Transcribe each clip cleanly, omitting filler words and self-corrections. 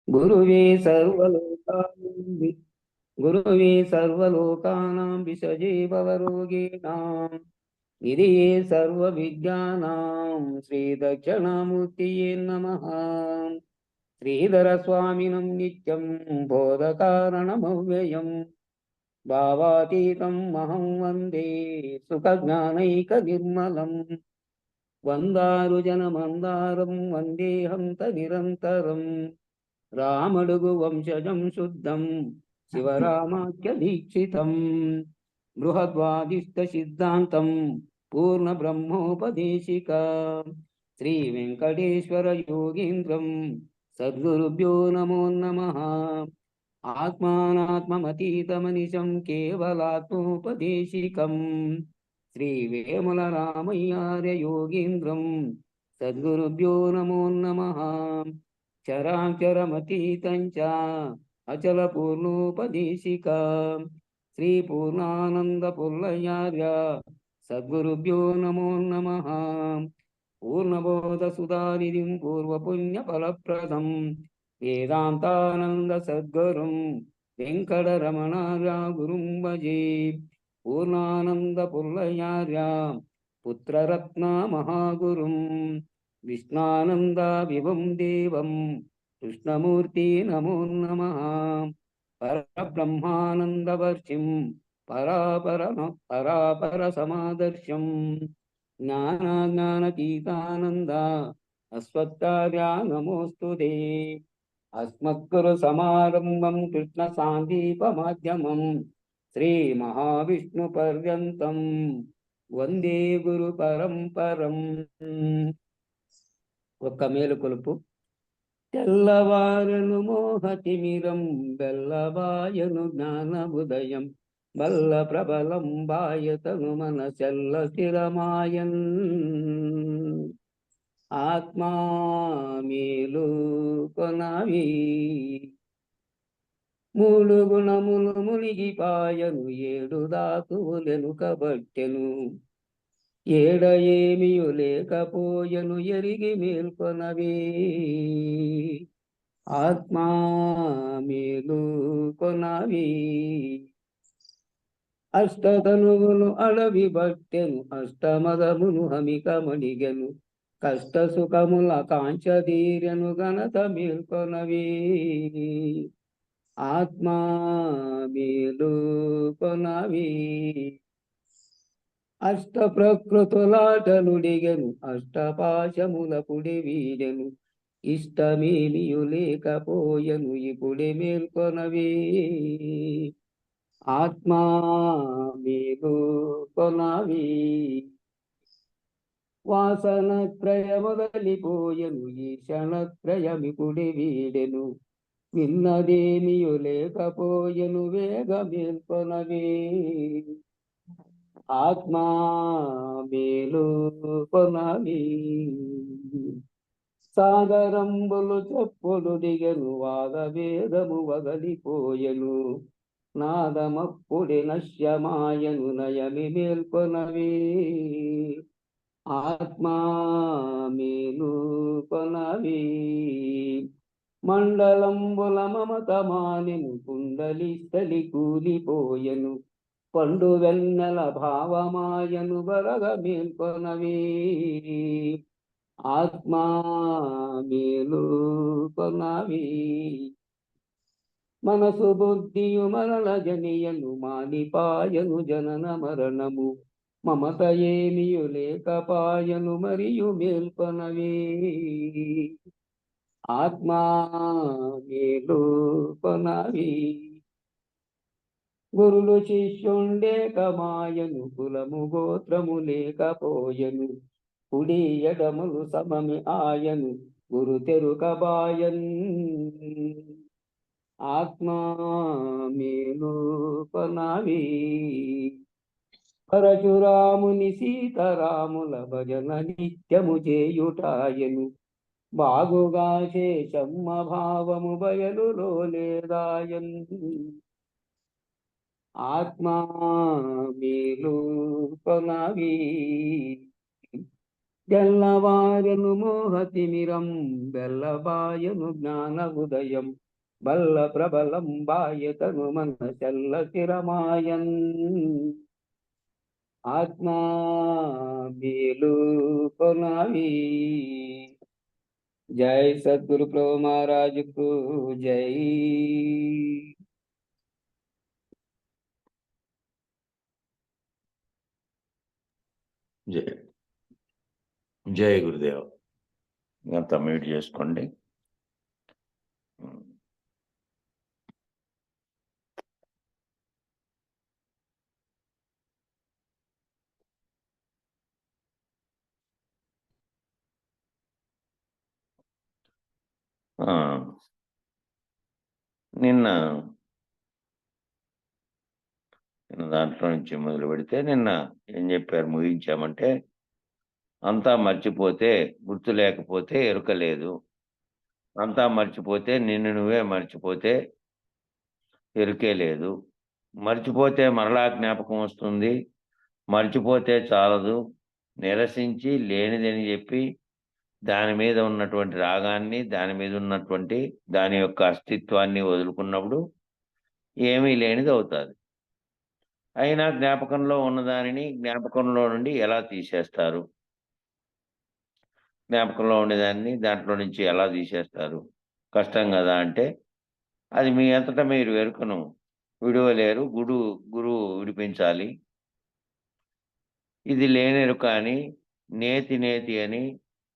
గురువే సర్వలోకానాం గురువే సర్వలోకానాం విషజీవరోగిణాం నిధియే సర్వవిద్యానాం శ్రీదక్షిణామూర్తియే నమః. శ్రీధర స్వామినం నిత్యం బోధకారణమవ్యయం భావాతీతం మహం వందే సుఖజ్ఞానైక నిర్మలం. వందారు జనమందారం వందేహంత నిరంతరం రామడుగు వంశజం శుద్ధం శివరామాఖ్య దీక్షితం బృహద్వాదిష్ట సిద్ధాంతం పూర్ణ బ్రహ్మోపదేశిక శ్రీ వెంకటేశ్వర యోగీంద్రం సద్గురుభ్యో నమో నమః. ఆత్మానాత్మమతీతమనిశం కేవలాత్మోపదేశికం శ్రీ వేముల రామయ్యార్య యోగీంద్రం సద్గురుభ్యో నమో నమః. చరాచరమతీతం చ అచల పూర్ణోపదేశిక శ్రీ పూర్ణానంద పుల్లయార్య సద్గురుభ్యో నమో నమః. పూర్ణబోధ సుధానిధిం పూర్వపుణ్య ఫలప్రదం వేదాంతానంద సద్గురుం వెంకటరమణార్య గురుం భజే. పూర్ణానంద పుల్లయార్య పుత్రరత్న మహాగురుం విష్ణానంద విభం దేవం కృష్ణమూర్తి నమో నమః. పరబ్రహ్మానందవర్షిం పరాపర సమాదర్శం జ్ఞానాజ్ఞానతీతానంద అస్మత్కార్య నమోస్తుతే. అస్మద్గురు సమారంభం కృష్ణ సాందీపమాధ్యమం శ్రీ మహావిష్ణు పర్యంతం వందే గురు పరంపరం. ఒక్క మేలుకొలుపు. తెల్లవారను మోహతిమిరం బెల్లవాయను జ్ఞానబుదయం బల్ల ప్రబలం బాయతను మన చెల్ల స్థిరమాయన్. ఆత్మా మేలు కొనవి మూడు గుణములు మునిగిపాయను ఏడు దాతువులెను కబట్టెను ఏడ ఏమియు లేకపోయను ఎరిగి మేల్కొనవే. ఆత్మా మేలు కొనవి అష్టతనువులు అడవి బట్టెను అష్టమదమును హమిక మణిగెను కష్ట సుఖముల కాంచదీరెను ఘనత మేల్కొనవే. ఆత్మా మేలు కొనవి అష్ట ప్రకృతులాటలుడిగెను అష్టపాశముల పుడి వీడెను ఇష్టమేమియు లేకపోయెను ఇప్పుడే మేల్కొనవే. ఆత్మా మేలు కొనవి వాసనత్రయ మొదలిపోయెను ఈ క్షణత్రయమిపుడి వీడెను విన్నదేమియు లేకపోయెను వేగ మేల్కొనవే. ఆత్మా మేలు కొనవి సాగరంబులు చెప్పులు దిగను వాగవేదము వగలిపోయెను నాదమప్పుడి నశ్యమాయను నయమి మేల్కొనవి. ఆత్మా మేలు కొనవి మండలంబుల మమత మానెను కుండలి స్థలి కూలిపోయెను పండు వెన్నెల భావమాయను బరగ మేల్కొనవి. ఆత్మా మేలు కొనవి మనసు బుద్ధియు మరల జనియను మానిపాయను జనన మరణము మమత ఏమియు లేకపాయను మరియు మేల్కొనవి. ఆత్మా మేలు కొనవి గురులు శిష్యుండే కమాయను కులము గోత్రము లేకపోయెను కుడి ఎడములు సమమి ఆయను గురు తెరుకబాయన్. ఆత్మా మేలు కొనవి పరశురాముని సీతారాముల భజన నిత్యము చేయుటాయను బాగుగా శేషమ్మ భావము బయలులో లేదాయన్. ఆత్మా మేలు కొనవి తెల్లవారెను మోహతిమిరం బెల్లబాయను జ్ఞాన ఉదయం బల్ల ప్రబలం బాయతను మనసెల్ల స్థిరమాయన్ ఆత్మా మేలు కొనవి. జై సద్గురు ప్రభు మహారాజుకు జై. జై జై గురుదేవ్. అంతా మ్యూట్ చేసుకోండి. నిన్న దాంట్లో నుంచి మొదలు పెడితే నిన్న ఏం చెప్పారు, ముగించామంటే అంతా మర్చిపోతే గుర్తు లేకపోతే ఎరుక లేదు, అంతా మర్చిపోతే నిన్ను నువ్వే మర్చిపోతే ఎరుకే లేదు, మర్చిపోతే మరలా జ్ఞాపకం వస్తుంది, మర్చిపోతే చాలదు, నిరసించి లేనిదని చెప్పి దాని మీద ఉన్నటువంటి రాగాన్ని, దాని మీద ఉన్నటువంటి దాని యొక్క అస్తిత్వాన్ని వదులుకున్నప్పుడు ఏమీ లేనిది అవుతుంది. అయినా జ్ఞాపకంలో ఉన్నదానిని జ్ఞాపకంలో నుండి ఎలా తీసేస్తారు? జ్ఞాపకంలో ఉండేదాన్ని దాంట్లో నుంచి ఎలా తీసేస్తారు? కష్టం కదా అంటే, అది మీ అంతటా మీరు ఎరుకను విడవలేరు, గురువు విడిపించాలి. ఇది లేనెరుక అని, నేతి నేతి అని,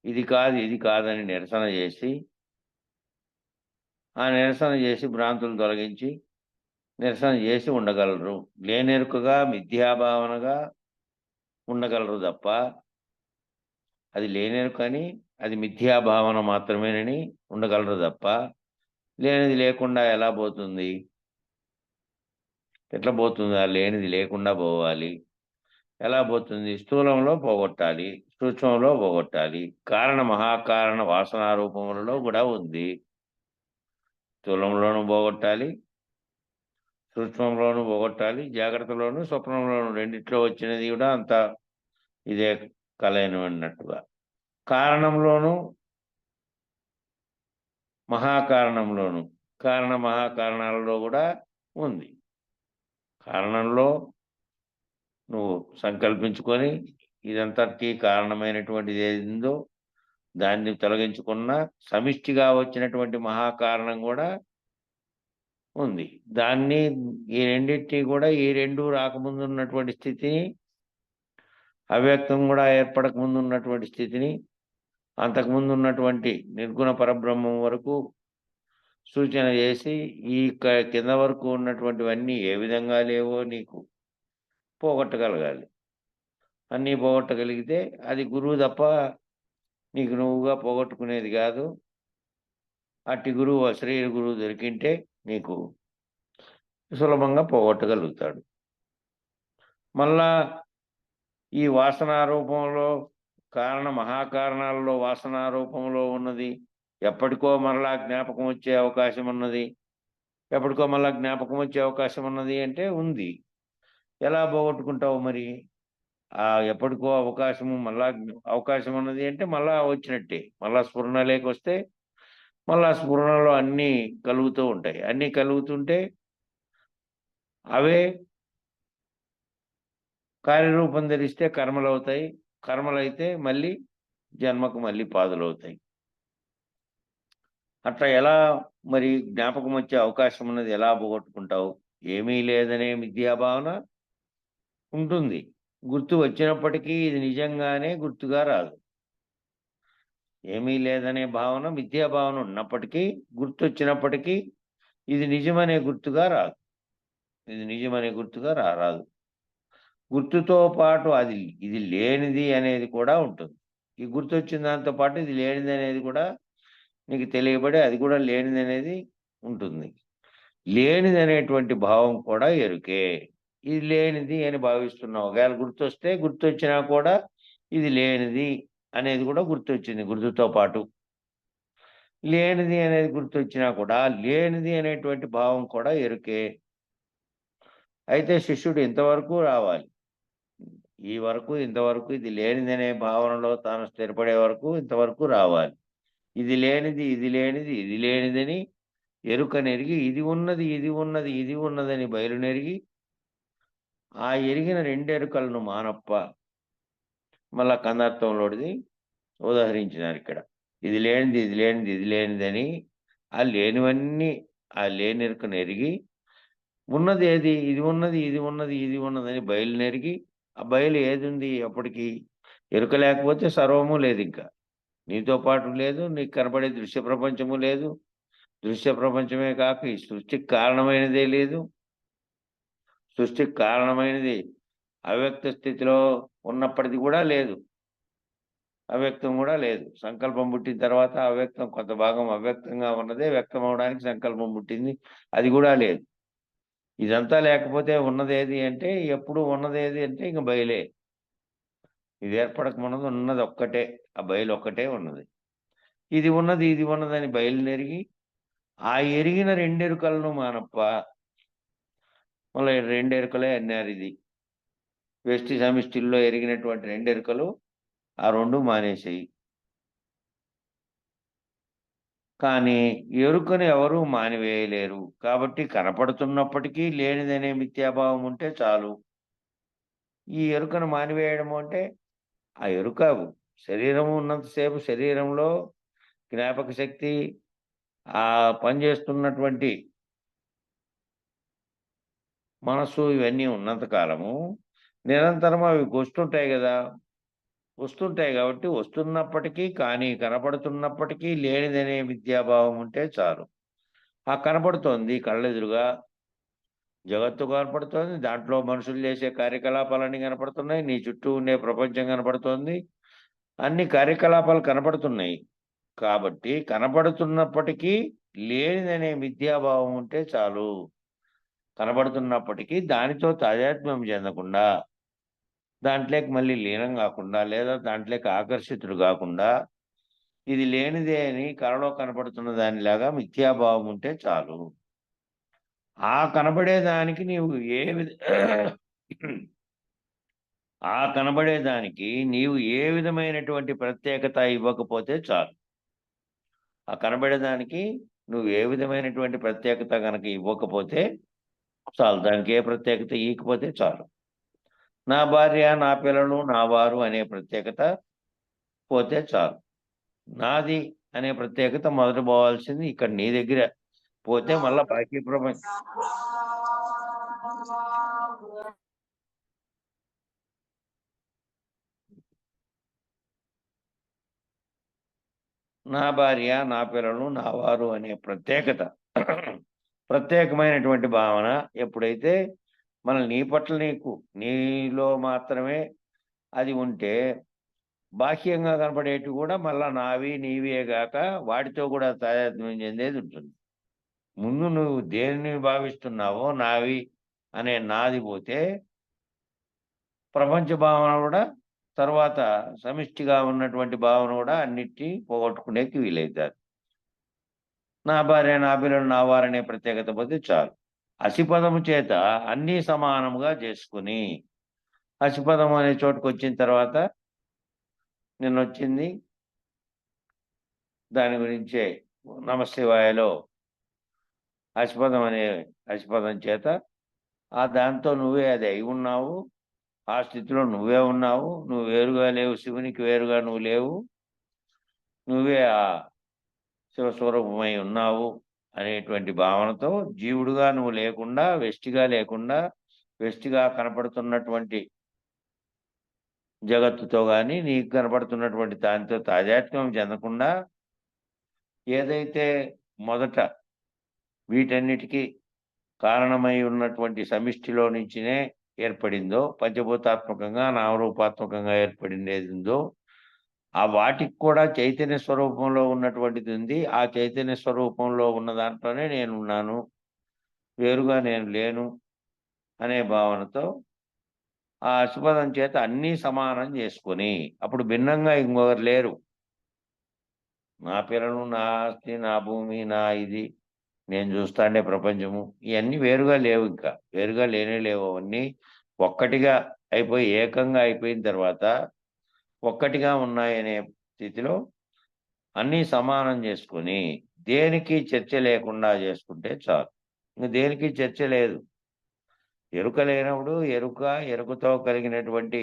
ఇది కాదు ఇది కాదని నిరసన చేసి, ఆ నిరసన చేసి భ్రాంతులు తొలగించి నిరసన చేసి ఉండగలరు. లేనెరుకగా మిథ్యాభావనగా ఉండగలరు తప్ప, అది లేనెరుకని అది మిథ్యాభావన మాత్రమేనని ఉండగలరు తప్ప, లేనిది లేకుండా ఎలా పోతుంది? ఎట్లా పోతుంది? ఆ లేనిది లేకుండా పోవాలి. ఎలా పోతుంది? స్థూలంలో పోగొట్టాలి, సూక్ష్మంలో పోగొట్టాలి. కారణ మహాకారణ వాసనారూపములలో కూడా ఉంది. స్థూలంలోనూ పోగొట్టాలి, సూక్ష్మంలోనూ పోగొట్టాలి, జాగ్రత్తలోను స్వప్నంలోను రెండిట్లో వచ్చినది కూడా అంతా ఇదే కలయను అన్నట్టుగా. కారణంలోను మహాకారణంలోను, కారణ మహాకారణాలలో కూడా ఉంది. కారణంలో నువ్వు సంకల్పించుకొని ఇదంతటికీ కారణమైనటువంటిది ఏదిందో దాన్ని తొలగించుకున్న సమిష్టిగా వచ్చినటువంటి మహాకారణం కూడా ఉంది. దాన్ని ఈ రెండింటినీ కూడా ఈ రెండు రాకముందు ఉన్నటువంటి స్థితిని, అవ్యక్తం కూడా ఏర్పడక ముందు ఉన్నటువంటి స్థితిని, అంతకుముందు ఉన్నటువంటి నిర్గుణ పరబ్రహ్మం వరకు సూచన చేసి ఈ కింద వరకు ఉన్నటువంటివన్నీ ఏ విధంగా లేవో నీకు పోగొట్టగలగాలి. అన్నీ పోగొట్టగలిగితే అది గురువు తప్ప నీకు నువ్వుగా పోగొట్టుకునేది కాదు. అట్టి గురువు, అశ్రీయ గురువు దొరికింటే నీకు సులభంగా పోగొట్టగలుగుతాడు. మళ్ళా ఈ వాసనారూపంలో, కారణ మహాకారణాలలో వాసనారూపంలో ఉన్నది ఎప్పటికో మరలా జ్ఞాపకం వచ్చే అవకాశం ఉన్నది. ఎప్పటికో మళ్ళా జ్ఞాపకం వచ్చే అవకాశం ఉన్నది అంటే ఉంది. ఎలా పోగొట్టుకుంటావు మరి? ఆ ఎప్పటికో అవకాశం ఉన్నది అంటే మళ్ళా వచ్చినట్టే. మళ్ళా స్ఫురణలోకి వస్తే మళ్ళా స్ఫురణలో అన్నీ కలుగుతూ ఉంటాయి. అన్నీ కలుగుతుంటే అవే కార్యరూపం ధరిస్తే కర్మలు అవుతాయి. కర్మలైతే మళ్ళీ జన్మకు మళ్ళీ పాదులవుతాయి. అట్లా ఎలా మరి జ్ఞాపకం వచ్చే అవకాశం ఉన్నది ఎలా పోగొట్టుకుంటావు? ఏమీ లేదనే మిథ్యాభావన ఉంటుంది. గుర్తు వచ్చినప్పటికీ ఇది నిజంగానే గుర్తుగా రాదు. ఏమీ లేదనే భావన, మిథ్యాభావన ఉన్నప్పటికీ, గుర్తు వచ్చినప్పటికీ ఇది నిజమనే గుర్తుగా రాదు. ఇది నిజమనే గుర్తుగా రాదు. గుర్తుతో పాటు ఇది లేనిది అనేది కూడా ఉంటుంది. ఈ గుర్తు వచ్చిన దాంతో పాటు ఇది లేనిది అనేది కూడా నీకు తెలియబడి అది కూడా లేనిది అనేది ఉంటుంది. లేనిది అనేటువంటి భావం కూడా ఎరుకే. ఇది లేనిది అని భావిస్తున్నావు. ఒకవేళ గుర్తొస్తే, గుర్తొచ్చినా కూడా ఇది లేనిది అనేది కూడా గుర్తొచ్చింది. గుర్తుతో పాటు లేనిది అనేది గుర్తొచ్చినా కూడా లేనిది అనేటువంటి భావం కూడా ఎరుకే. అయితే శిష్యుడు ఇంతవరకు రావాలి. ఈ వరకు ఇంతవరకు ఇది లేనిదనే భావనలో తాను స్థిరపడే వరకు ఇంతవరకు రావాలి. ఇది లేనిది ఇది లేనిది ఇది లేనిదని ఎరుకనెరిగి ఇది ఉన్నది ఇది ఉన్నది ఇది ఉన్నదని బయలునెరిగి ఆ ఎరిగిన రెండెరుకలను మానప్ప. మళ్ళా కందార్థంలోది ఉదహరించినారు ఇక్కడ. ఇది లేనిది ఇది లేనిది ఇది లేనిదని ఆ లేనివన్నీ ఆ లేనెరుకను ఎరిగి ఉన్నది ఏది ఇది ఉన్నది ఇది ఉన్నది ఇది ఉన్నదని బయలునెరిగి ఆ బయలు ఏది ఉంది అప్పటికి ఎరుక లేకపోతే సర్వము లేదు. ఇంకా నీతో పాటు లేదు, నీకు కనబడే దృశ్య ప్రపంచము లేదు. దృశ్య ప్రపంచమే కాక ఈ సృష్టికి కారణమైనదే లేదు. సృష్టికి కారణమైనది అవ్యక్త స్థితిలో ఉన్నప్పటిది కూడా లేదు. అవ్యక్తం కూడా లేదు. సంకల్పం పుట్టిన తర్వాత అవ్యక్తం కొంత భాగం అవ్యక్తంగా ఉన్నదే వ్యక్తం అవడానికి సంకల్పం పుట్టింది, అది కూడా లేదు. ఇదంతా లేకపోతే ఉన్నదేది అంటే ఎప్పుడు ఉన్నదేది అంటే ఇంక బయలే. ఇది ఏర్పడకమున్నది ఉన్నది ఒక్కటే, ఆ బయలు ఒక్కటే ఉన్నది. ఇది ఉన్నది ఇది ఉన్నదని బయలునెరిగి ఆ ఎరిగిన రెండెరుకలను మానప్ప. మళ్ళీ రెండెరుకలే అన్నారు. ఇది వ్యష్టి సమిష్టిల్లో ఎరిగినటువంటి రెండెరుకలు ఆ రెండు మానేసాయి. కానీ ఎరుకను ఎవరూ మానివేయలేరు. కాబట్టి కనపడుతున్నప్పటికీ లేనిదనే మిథ్యాభావం ఉంటే చాలు. ఈ ఎరుకను మానివేయడము అంటే ఆ ఎరుక శరీరము ఉన్నంతసేపు శరీరంలో జ్ఞాపక శక్తి ఆ పనిచేస్తున్నటువంటి మనస్సు ఇవన్నీ ఉన్నంత కాలము నిరంతరం అవి వస్తుంటాయి కదా. వస్తుంటాయి కాబట్టి వస్తున్నప్పటికీ కానీ కనపడుతున్నప్పటికీ లేనిదనే విద్యాభావం ఉంటే చాలు. ఆ కనపడుతోంది కళ్ళెదురుగా జగత్తు కనపడుతోంది. దాంట్లో మనుషులు చేసే కార్యకలాపాలన్నీ కనపడుతున్నాయి. నీ చుట్టూ ఉండే ప్రపంచం కనపడుతోంది. అన్ని కార్యకలాపాలు కనపడుతున్నాయి. కాబట్టి కనపడుతున్నప్పటికీ లేనిదనే మిథ్యాభావం ఉంటే చాలు. కనబడుతున్నప్పటికీ దానితో తాదాత్మ్యం చెందకుండా, దాంట్లోకి మళ్ళీ లీనం కాకుండా, లేదా దాంట్లోకి ఆకర్షితుడు కాకుండా, ఇది లేనిదే అని కలలో కనపడుతున్న దానిలాగా మిథ్యాభావం ఉంటే చాలు. ఆ కనబడేదానికి నీవు ఆ కనబడేదానికి నీవు ఏ విధమైనటువంటి ప్రత్యేకత ఇవ్వకపోతే చాలు. ఆ కనబడేదానికి నువ్వు ఏ విధమైనటువంటి ప్రత్యేకత కనుక ఇవ్వకపోతే చాలు. దానికి ఏ ప్రత్యేకత ఇవ్వకపోతే చాలు. నా భార్య నా పిల్లలు నా వారు అనే ప్రత్యేకత పోతే చాలు. నాది అనే ప్రత్యేకత మొదట పోవాల్సింది ఇక్కడ నీ దగ్గర పోతే మళ్ళా బాకీ ప్రపంచం నా భార్య నా పిల్లలు నా వారు అనే ప్రత్యేకత ప్రత్యేకమైనటువంటి భావన ఎప్పుడైతే మన నీ పట్ల నీలో మాత్రమే అది ఉంటే బాహ్యంగా కనపడేవి కూడా మళ్ళా నావి నీవే గాక వాటితో కూడా తాదాత్మ్యం చెందేది ఉంటుంది. ముందు నువ్వు దేనిని భావిస్తున్నావో నావి అనే నాది పోతే ప్రపంచ భావన కూడా తర్వాత సమిష్టిగా ఉన్నటువంటి భావన కూడా అన్నిటి పోగొట్టుకునేకి వీలవుతారు. నా భార్య నా పిల్లలు నా వారనే ప్రత్యేకత పోతే చాలు. అసిపదము చేత అన్నీ సమానముగా చేసుకుని అసిపదం అనే చోటుకు వచ్చిన తర్వాత నిన్నొచ్చింది దాని గురించే నమశివాయలో అసిపదం అనే అసిపదం చేత ఆ దాంతో నువ్వే అది అయి ఉన్నావు. ఆ స్థితిలో నువ్వే ఉన్నావు. నువ్వు వేరుగా లేవు, శివునికి వేరుగా నువ్వు లేవు, నువ్వే ఆ శివస్వరూపమై ఉన్నావు అనేటువంటి భావనతో జీవుడుగా నువ్వు లేకుండా వెష్టిగా కనపడుతున్నటువంటి జగత్తుతో కానీ నీకు కనపడుతున్నటువంటి దానితో తాదాత్మ్యం చెందకుండా ఏదైతే మొదట వీటన్నిటికీ కారణమై ఉన్నటువంటి సమిష్టిలో నుంచినే ఏర్పడిందో, పంచభూతాత్మకంగా నామరూపాత్మకంగా ఏర్పడింది ఉందో ఆ వాటికి కూడా చైతన్య స్వరూపంలో ఉన్నటువంటిది ఉంది. ఆ చైతన్య స్వరూపంలో ఉన్న దాంట్లోనే నేనున్నాను, వేరుగా నేను లేను అనే భావనతో ఆ అశుపదం చేత అన్నీ సమానం చేసుకొని అప్పుడు భిన్నంగా ఇంకొకరు లేరు. నా పిల్లలు, నా ఆస్తి, నా భూమి, నా ఇది, నేను చూస్తాండే ప్రపంచము, ఇవన్నీ వేరుగా లేవు. ఇంకా వేరుగా లేనే లేవు. అవన్నీ ఒక్కటిగా అయిపోయి ఏకంగా అయిపోయిన తర్వాత ఒక్కటిగా ఉన్నాయనే స్థితిలో అన్నీ సమానం చేసుకొని దేనికి చర్చ లేకుండా చేసుకుంటే చాలు. ఇంక దేనికి చర్చ లేదు. ఎరుక లేనప్పుడు ఎరుకతో కలిగినటువంటి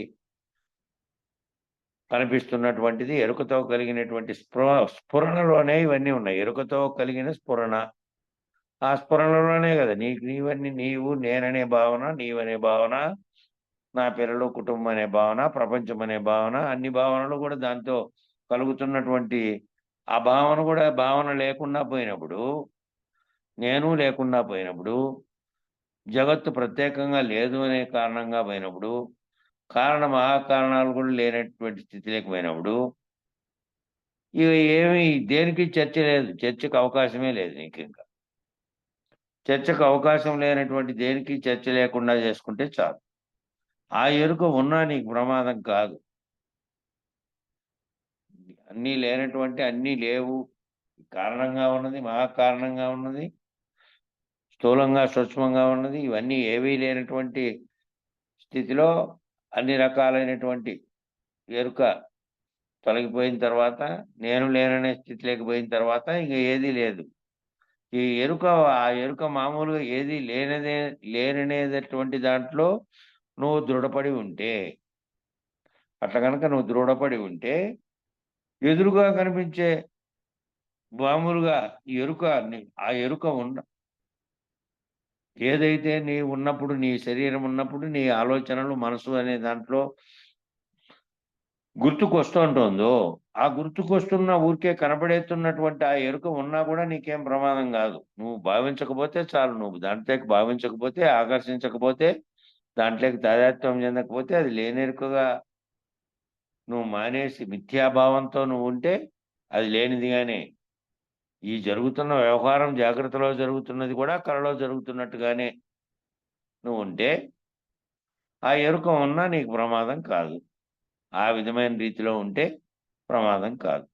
కనిపిస్తున్నటువంటిది, ఎరుకతో కలిగినటువంటి స్ఫురణలోనే ఇవన్నీ ఉన్నాయి. ఎరుకతో కలిగిన స్ఫురణ. ఆ స్ఫురణలోనే కదా నీవన్నీ, నీవు నేననే భావన, నీవనే భావన, నా పిల్లలు, కుటుంబం అనే భావన, ప్రపంచం అనే భావన, అన్ని భావనలు కూడా దాంతో కలుగుతున్నటువంటి ఆ భావన కూడా భావన లేకుండా పోయినప్పుడు, నేను లేకుండా పోయినప్పుడు, జగత్తు ప్రత్యేకంగా లేదు అనే కారణంగా పోయినప్పుడు, మహాకారణాలు కూడా లేనటువంటి స్థితిలోకి పోయినప్పుడు, ఇవి ఏమి దేనికి చర్చ లేదు. చర్చకు అవకాశమే లేదు నీకింక. చర్చకు అవకాశం లేనటువంటి దేనికి చర్చ లేకుండా చేసుకుంటే చాలు. ఆ ఎరుక ఉన్నా నీకు ప్రమాదం కాదు. అన్నీ లేనటువంటి అన్నీ లేవు. కారణంగా ఉన్నది, మహాకారణంగా ఉన్నది, స్థూలంగా, సూక్ష్మంగా ఉన్నది. ఇవన్నీ ఏవీ లేనటువంటి స్థితిలో అన్ని రకాలైనటువంటి ఎరుక తొలగిపోయిన తర్వాత, నేను లేననే స్థితిలోకి పోయిన తర్వాత ఇంక ఏదీ లేదు. ఈ ఆ ఎరుక మామూలుగా ఏదీ లేననేటటువంటి దాంట్లో నువ్వు దృఢపడి ఉంటే, అట్లా గనక నువ్వు దృఢపడి ఉంటే, ఎదురుగా కనిపించే మామూలుగా ఆ ఎరుక ఏదైతే ఉన్నప్పుడు, నీ శరీరం ఉన్నప్పుడు, నీ ఆలోచనలు, మనసు అనే దాంట్లో గుర్తుకొస్తుంటుందో, ఆ గుర్తుకొస్తున్న ఊరికే కనపడేస్తున్నటువంటి ఆ ఎరుక ఉన్నా కూడా నీకేం ప్రమాదం కాదు. నువ్వు భావించకపోతే చాలు. నువ్వు దాంట్లోకి భావించకపోతే, ఆకర్షించకపోతే, దాంట్లోకి తాదాత్మ్యం చెందకపోతే, అది లేనెరుకగా నువ్వు మానేసి మిథ్యాభావంతో నువ్వు ఉంటే అది లేనిదిగానే. ఈ జరుగుతున్న వ్యవహారం జాగ్రత్తలో జరుగుతున్నది కూడా కలలో జరుగుతున్నట్టుగానే నువ్వు ఉంటే, ఆ ఎరుక ఉన్నా నీకు ప్రమాదం కాదు. ఆ విధమైన రీతిలో ఉంటే ప్రమాదం కాదు.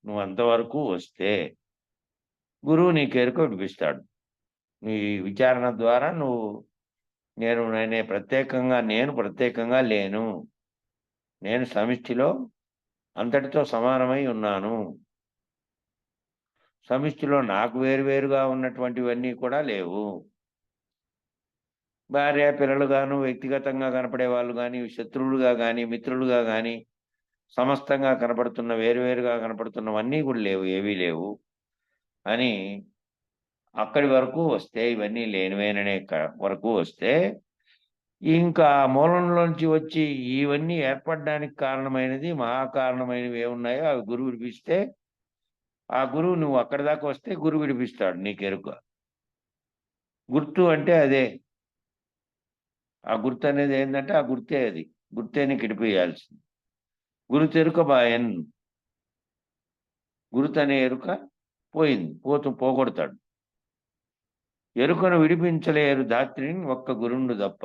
నువ్వు అంతవరకు వస్తే గురువు నీకు ఎరుక విడిపిస్తాడు. నీ విచారణ ద్వారా నేను ప్రత్యేకంగా లేను. నేను సమిష్టిలో అంతటితో సమానమై ఉన్నాను. సమిష్టిలో నాకు వేరువేరుగా ఉన్నటువంటివన్నీ కూడా లేవు. భార్య, పిల్లలుగాను, వ్యక్తిగతంగా కనపడే వాళ్ళు గాని, శత్రువులుగా గాని, మిత్రులుగా గాని, సమస్తంగా వేరువేరుగా కనపడుతున్నవన్నీ కూడా లేవు. ఏవీ లేవు అని అక్కడి వరకు వస్తే, ఇవన్నీ లేనివేననే వరకు వస్తే, ఇంకా మూలంలోంచి వచ్చి ఇవన్నీ ఏర్పడడానికి కారణమైనది, మహాకారణమైనవి ఏమున్నాయో అవి గురువు విడిపిస్తే, ఆ గురువు నువ్వు అక్కడి దాకా వస్తే గురువు విడిపిస్తాడు నీకెరుక. గుర్తు అంటే అదే. ఆ గుర్తు అనేది ఏంటంటే ఆ గుర్తే అది. గుర్తే నీకు ఇడిపియాల్సింది. గురుతెరుక బాయన్. గురుతనే ఎరుక పోయింది. పోగొడతాడు. ఎరుకను విడిపించలేరు ధాత్రిన్ ఒక్క గురుండు తప్ప.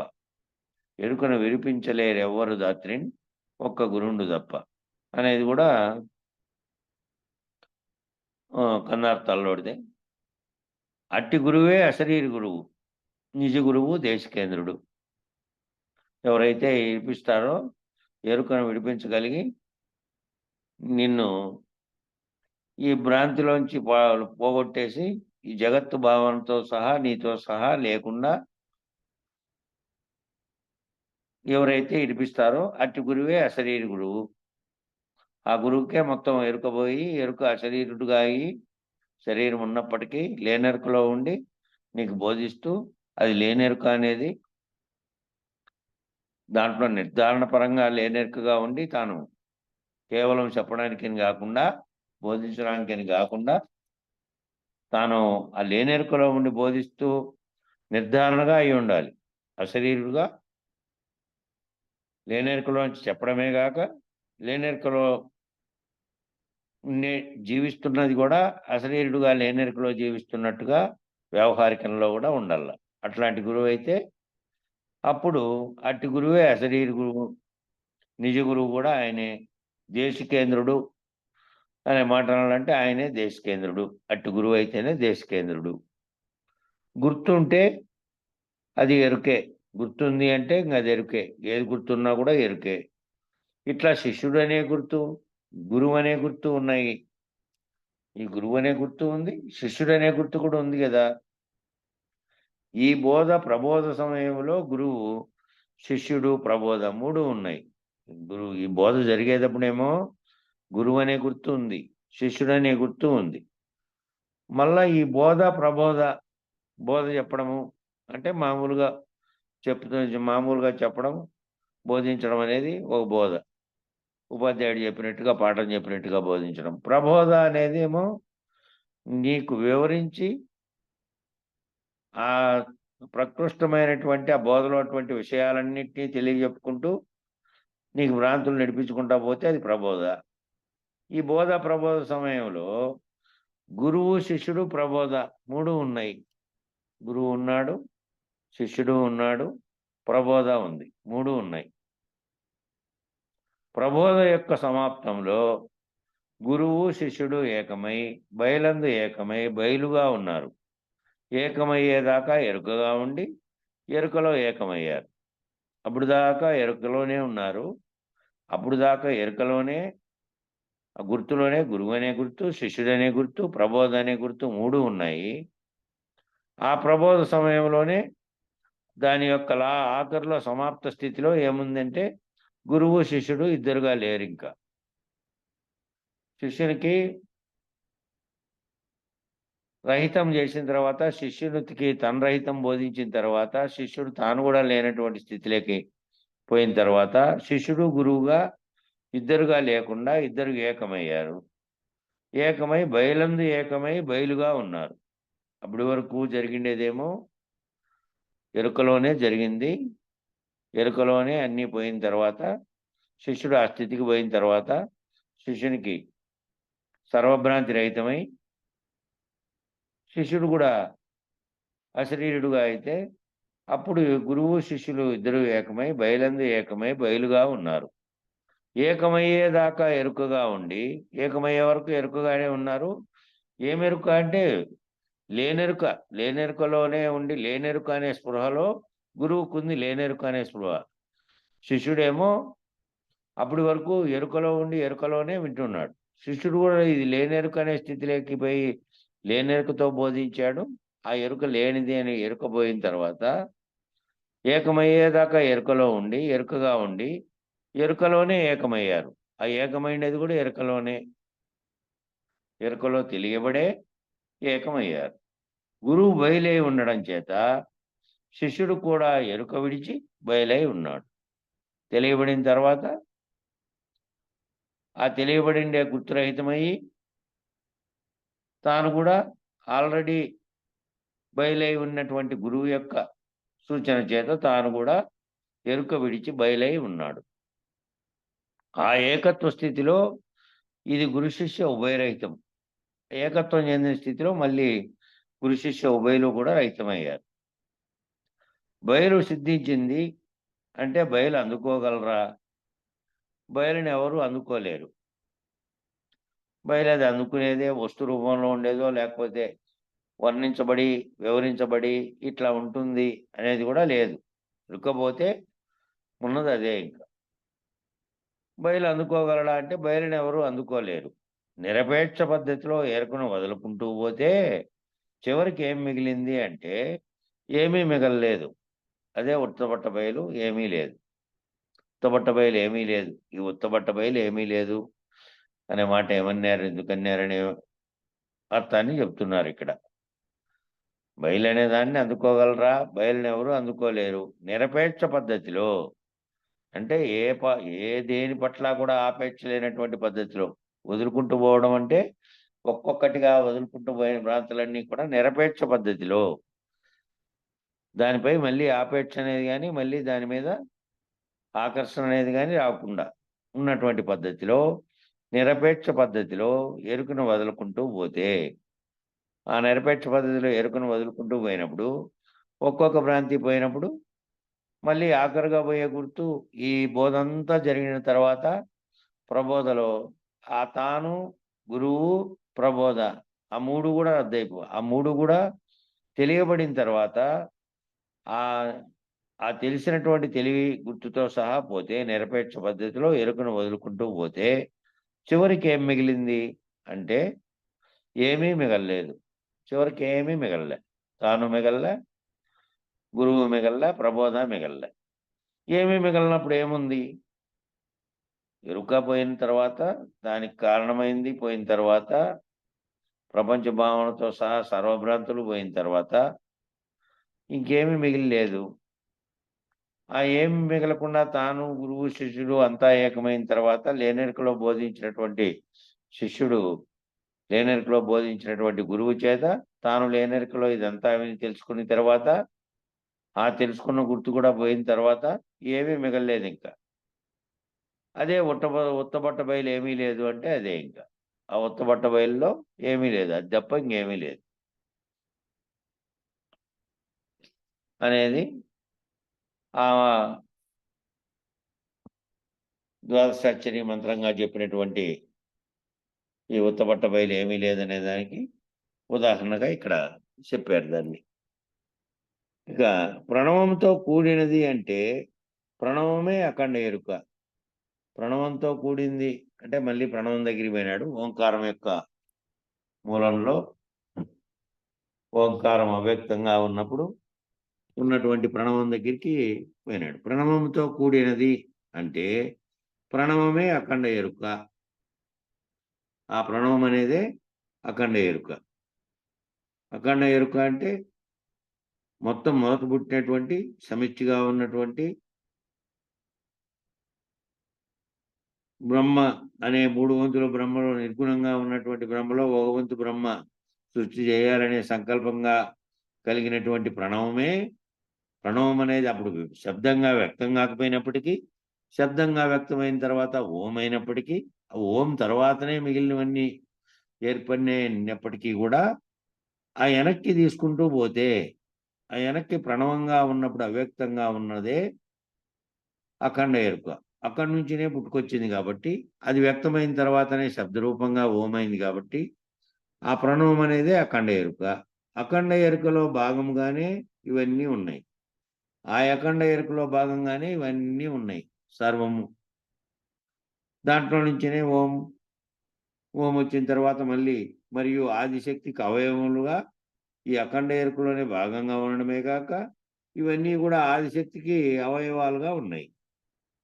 ఎరుకను విడిపించలేరు ఎవ్వరు ధాత్రిన్ ఒక్క గురుండు తప్ప అనేది కూడా కన్నార్ తల్లోడిదే. అట్టి గురువే అశరీరి గురువు, నిజ గురువు, దేశికేంద్రుడు. ఎవరైతే విడిపిస్తారో, ఎరుకను విడిపించగలిగి నిన్ను ఈ భ్రాంతిలోంచి పోగొట్టేసి, ఈ జగత్తు భావనతో సహా, నీతో సహా లేకుండా ఎవరైతే విడిపిస్తారో అట్టి గురువే అశరీరి గురువు. ఆ గురువుకే మొత్తం ఎరుకబోయి, ఎరుక అశరీరుడుగా అయి, శరీరం ఉన్నప్పటికీ లేనెరుకలో ఉండి నీకు బోధిస్తూ, అది లేనెరుక అనేది దాంట్లో నిర్ధారణ పరంగా లేనెరుకగా ఉండి, తాను కేవలం చెప్పడానికని కాకుండా, బోధించడానికని కాకుండా, తాను ఆ లేనెరుకలో ఉండి బోధిస్తూ నిర్ధారణగా అయి ఉండాలి. అశరీరుడుగా లేనెరుకలోంచి చెప్పడమే గాక, లేనెరుకలో జీవిస్తున్నది కూడా అశరీరుడుగా లేనెరుకలో జీవిస్తున్నట్టుగా వ్యవహారికంలో కూడా ఉండాల. అట్లాంటి గురువు అయితే అప్పుడు అట్టి గురువే అశరీరి గురువు, నిజ గురువు కూడా ఆయనే. దేశికేంద్రుడు అనే మాట అనాలంటే ఆయనే దేశికేంద్రుడు. అట్టి గురువు అయితేనే దేశికేంద్రుడు. గుర్తుంటే అది ఎరుకే. గుర్తుంది అంటే ఇంక అది ఎరుకే. ఏది గుర్తున్నా కూడా ఎరుకే. ఇట్లా శిష్యుడు అనే గుర్తు, గురువు అనే గుర్తు ఉన్నాయి. ఈ గురువు అనే గుర్తు ఉంది. శిష్యుడు అనే గుర్తు కూడా ఉంది కదా! ఈ ప్రబోధ సమయంలో గురువు, శిష్యుడు, ప్రబోధ 3 ఉన్నాయి. ఈ బోధ జరిగేటప్పుడేమో గురువు అనే గుర్తు ఉంది. శిష్యుడు అనే గుర్తు ఉంది. మళ్ళా ఈ బోధ చెప్పడము అంటే మామూలుగా చెప్పడం, బోధించడం అనేది ఒక బోధ. ఉపాధ్యాయుడు చెప్పినట్టుగా, పాఠం చెప్పినట్టుగా బోధించడం. ప్రబోధ అనేదేమో నీకు వివరించి ఆ ప్రకృష్టమైనటువంటి ఆ బోధలో అటువంటి విషయాలన్నిటినీ తెలియజెప్పుకుంటూ నీకు భ్రాంతులు నడిపించుకుంటా పోతే అది ప్రబోధ. ఈ ప్రబోధ సమయంలో గురువు, శిష్యుడు, ప్రబోధ 3 ఉన్నాయి. గురువు ఉన్నాడు, శిష్యుడు ఉన్నాడు, ప్రబోధ ఉంది. 3 ఉన్నాయి. ప్రబోధ యొక్క సమాప్తంలో గురువు, శిష్యుడు ఏకమై, బయలందు ఏకమై, బయలుగా ఉన్నారు. ఏకమయ్యేదాకా ఎరుకగా ఉండి, ఎరుకలో ఏకమయ్యారు. అప్పుడు దాకా ఎరుకలోనే ఉన్నారు. అప్పుడు దాకా ఎరుకలోనే, ఆ గుర్తులోనే గురువు అనే గుర్తు, శిష్యుడనే గుర్తు, ప్రబోధ అనే గుర్తు 3 ఉన్నాయి. ఆ ప్రబోధ సమయంలోనే దాని యొక్క ఆఖరిలో సమాప్త స్థితిలో ఏముందంటే గురువు, శిష్యుడు ఇద్దరుగా లేరింక. శిష్యునికి రహితం చేసిన తర్వాత, శిష్యునికి తన రహితం బోధించిన తర్వాత, శిష్యుడు తాను కూడా లేనటువంటి స్థితిలోకి పోయిన తర్వాత, శిష్యుడు, గురువుగా ఇద్దరుగా లేకుండా ఇద్దరు ఏకమయ్యారు. ఏకమై బయలందు ఏకమై బయలుగా ఉన్నారు. అప్పటి వరకు జరిగిండేదేమో ఎరుకలోనే జరిగింది. ఎరుకలోనే అన్నీ పోయిన తర్వాత, శిష్యుడు ఆ స్థితికి పోయిన తర్వాత, శిష్యునికి సర్వభ్రాంతి రహితమై, శిష్యుడు కూడా అశరీరుడుగా అయితే, అప్పుడు గురువు, శిష్యులు ఇద్దరు ఏకమై, బయలందు ఏకమై బయలుగా ఉన్నారు. ఏకమయ్యేదాకా ఎరుకగా ఉండి, ఏకమయ్యే వరకు ఎరుకగానే ఉన్నారు. ఏమెరుక అంటే లేనెరుక. లేనెరుకలోనే ఉండి, లేనెరుక అనే స్పృహలో గురువుకుంది లేనెరుక అనే స్పృహ. శిష్యుడేమో అప్పటి వరకు ఎరుకలో ఉండి ఎరుకలోనే వింటున్నాడు. శిష్యుడు కూడా ఇది లేనెరుక అనే స్థితిలోకి పోయి లేనెరుకతో బోధించాడు. ఆ ఎరుక లేనిది అని ఎరుక పోయిన తర్వాత ఏకమయ్యేదాకా ఎరుకలో ఉండి, ఎరుకగా ఉండి, ఎరుకలోనే ఏకమయ్యారు. ఆ ఏకమైనది కూడా ఎరుకలోనే. ఎరుకలో తెలియబడే ఏకమయ్యారు. గురువు బయలై ఉండడం చేత శిష్యుడు కూడా ఎరుక విడిచి బయలై ఉన్నాడు. తెలియబడిన తర్వాత ఆ తెలియబడిండే గుర్తురహితమయ్యి తాను కూడా ఆల్రెడీ బయలై ఉన్నటువంటి గురువు యొక్క సూచన చేత తాను కూడా ఎరుక విడిచి బయలై ఉన్నాడు. ఆ ఏకత్వ స్థితిలో ఇది గురు శిష్య ఉభయరహితం. ఏకత్వం చెందిన స్థితిలో మళ్ళీ గురు శిష్య ఉభయలు కూడా రహితమయ్యారు. బయలు సిద్ధించింది అంటే బయలు అందుకోగలరా? బయలుని ఎవరు అందుకోలేరు. బయలు అది అందుకునేదే వస్తు రూపంలో ఉండేదో, లేకపోతే వర్ణించబడి, వివరించబడి ఇట్లా ఉంటుంది అనేది కూడా లేదు. ఇరుక్కపోతే ఉన్నది అదే ఇంకా. బయలు అందుకోగలడా అంటే బయలుని ఎవరు అందుకోలేరు. నిరపేక్ష పద్ధతిలో ఎరుకను వదులుకుంటూ పోతే చివరికి ఏం మిగిలింది అంటే ఏమీ మిగలలేదు. అదే ఉత్తబట్ట బయలు, ఏమీ లేదు. ఉత్తబట్ట బయలు ఏమీ లేదు. ఈ ఉత్తబట్ట బయలు ఏమీ లేదు అనే మాట ఏమన్నారు, ఎందుకన్నారనే అర్థాన్ని చెప్తున్నారు ఇక్కడ. బయలు అనే దాన్ని అందుకోగలరా? బయలుని ఎవరు అందుకోలేరు. నిరపేక్ష పద్ధతిలో అంటే ఏ దేని పట్ల కూడా ఆపేక్ష లేనటువంటి పద్ధతిలో వదులుకుంటూ పోవడం అంటే ఒక్కొక్కటిగా వదులుకుంటూ పోయిన భ్రాంతులన్నీ కూడా నిరపేక్ష పద్ధతిలో, దానిపై మళ్ళీ ఆపేక్ష అనేది కానీ, మళ్ళీ దాని మీద ఆకర్షణ అనేది కానీ రాకుండా ఉన్నటువంటి పద్ధతిలో, నిరపేక్ష పద్ధతిలో ఎరుకను వదులుకుంటూ పోతే, ఆ నిరపేక్ష పద్ధతిలో ఎరుకను వదులుకుంటూ పోయినప్పుడు, ఒక్కొక్క భ్రాంతి పోయినప్పుడు మళ్ళీ ఆఖరుగా పోయే గుర్తు ఈ బోధంతా జరిగిన తర్వాత ప్రబోధలో తాను, గురువు, ప్రబోధ ఆ 3 కూడా రద్దయిపో ఆ 3 కూడా తెలియబడిన తర్వాత ఆ ఆ తెలిసినటువంటి తెలివి గుర్తుతో సహా పోతే, నిరపేక్ష పద్ధతిలో ఎరుకను వదులుకుంటూ పోతే చివరికి ఏం మిగిలింది అంటే ఏమీ మిగల్లేదు. చివరికి ఏమీ మిగల్లే. తాను మిగల్లే, గురువు మిగల్లే, ప్రబోధ మిగల్లే. ఏమీ మిగలనప్పుడు ఏముంది? ఎరుక పోయిన తర్వాత, దానికి కారణమైంది పోయిన తర్వాత, ప్రపంచ భావనతో సహా సర్వభ్రాంతులు పోయిన తర్వాత ఇంకేమీ మిగిలిలేదు. ఆ ఏమి మిగలకుండా తాను, గురువు, శిష్యుడు అంతా ఏకమైన తర్వాత లేనెరుకలో బోధించినటువంటి శిష్యుడు లేనెరుకలో బోధించినటువంటి గురువు చేత తాను లేనెరుకలో ఇదంతా విని తెలుసుకున్న తర్వాత, ఆ తెలుసుకున్న గుర్తు కూడా పోయిన తర్వాత ఏమీ మిగల్లేదు ఇంకా. అదే ఉత్తబట్ట బయలు ఏమీ లేదు అంటే అదే ఇంకా. ఆ ఉత్తబట్ట బయలులో ఏమీ లేదు. అది తప్ప ఇంకేమీ లేదు అనేది ఆ ద్వాదశాక్షరి మంత్రంగా చెప్పినటువంటి ఈ ఉత్తబట్ట బయలు ఏమీ లేదనే దానికి ఉదాహరణగా ఇక్కడ చెప్పారు దాన్ని. ఇక ప్రణవంతో కూడినది అంటే ప్రణవమే అఖండ ఎరుక. ప్రణవంతో కూడింది అంటే మళ్ళీ ప్రణవం దగ్గరికి పోయినాడు. ఓంకారం యొక్క మూలంలో ఓంకారం అవ్యక్తంగా ఉన్నప్పుడు ఉన్నటువంటి ప్రణవం దగ్గరికి పోయినాడు. ప్రణవంతో కూడినది అంటే ప్రణవమే అఖండ ఎరుక. ఆ ప్రణవం అనేదే అఖండ ఎరుక. అఖండ ఎరుక అంటే మొత్తం మొదట పుట్టినటువంటి సమిష్టిగా ఉన్నటువంటి బ్రహ్మ అనే 3 వంతుల బ్రహ్మలో నిర్గుణంగా ఉన్నటువంటి బ్రహ్మలో ఒక వంతు బ్రహ్మ సృష్టి చేయాలనే సంకల్పంగా కలిగినటువంటి ప్రణవమే. ప్రణవం అనేది అప్పుడు శబ్దంగా వ్యక్తం కాకపోయినప్పటికీ, శబ్దంగా వ్యక్తమైన తర్వాత ఓం అయినప్పటికీ, ఓం తర్వాతనే మిగిలినవన్నీ ఏర్పడినప్పటికీ కూడా ఆ వెనక్కి తీసుకుంటూ పోతే, ఆ వెనక్కి ప్రణవంగా ఉన్నప్పుడు అవ్యక్తంగా ఉన్నదే అఖండ ఎరుక. అక్కడి నుంచినే పుట్టుకొచ్చింది కాబట్టి, అది వ్యక్తమైన తర్వాతనే శబ్దరూపంగా ఓం అయింది కాబట్టి, ఆ ప్రణవం అనేదే అఖండ ఎరుక. అఖండ ఎరుకలో భాగంగానే ఇవన్నీ ఉన్నాయి. ఆ అఖండ ఎరుకలో భాగంగానే ఇవన్నీ ఉన్నాయి సర్వము. దాంట్లో నుంచినే ఓం, ఓం వచ్చిన తర్వాత మళ్ళీ మరియు ఆదిశక్తికి అవయవములుగా ఈ అఖండ ఎరుకలోనే భాగంగా ఉండడమే కాక, ఇవన్నీ కూడా ఆదిశక్తికి అవయవాలుగా ఉన్నాయి.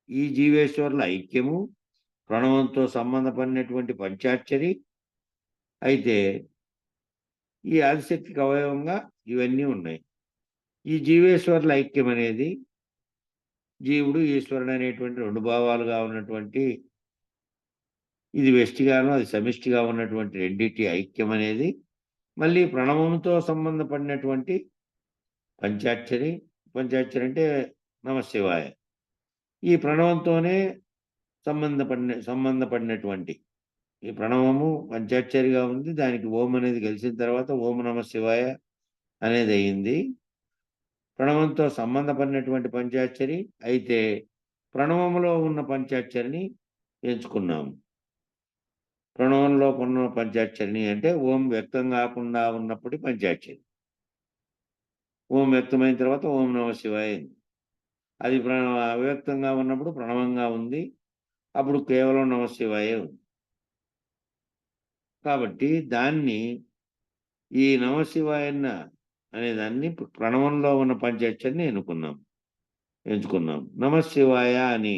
ఈ జీవేశ్వరుల ఐక్యము ప్రణవంతో సంబంధపడినటువంటి పంచాక్షరి అయితే, ఈ ఆదిశక్తికి అవయవంగా ఇవన్నీ ఉన్నాయి. ఈ జీవేశ్వరుల ఐక్యం అనేది జీవుడు, ఈశ్వరుడు అనేటువంటి 2 భావాలుగా ఉన్నటువంటి, ఇది వెష్టిగాను అది సమిష్టిగా ఉన్నటువంటి రెండిటి ఐక్యం అనేది మళ్ళీ ప్రణవంతో సంబంధపడినటువంటి పంచాక్షరి. పంచాక్షరి అంటే నమశివాయ. ఈ ప్రణవంతోనే సంబంధపడినటువంటి ఈ ప్రణవము పంచాక్షరిగా ఉంది. దానికి ఓం అనేది కలిసిన తర్వాత ఓం నమ శివాయ అనేది అయింది. ప్రణవంతో సంబంధపడినటువంటి పంచాక్షరి అయితే ప్రణవములో ఉన్న పంచాక్షరిని ఎంచుకున్నాము. ప్రణవంలో ఉన్న పంచాక్షరిని అంటే ఓం వ్యక్తం కాకుండా ఉన్నప్పటి పంచాక్షరి. ఓం వ్యక్తమైన తర్వాత ఓం నమ శివాయ అయింది. అది అవ్యక్తంగా ఉన్నప్పుడు ప్రణవంగా ఉంది. అప్పుడు కేవలం నమ శివాయ ఉంది. కాబట్టి దాన్ని ఈ నమశివాయన్న అనేదాన్ని ప్రణవంలో ఉన్న పంచాక్షరిని ఎంచుకున్నాం. నమశివాయ అని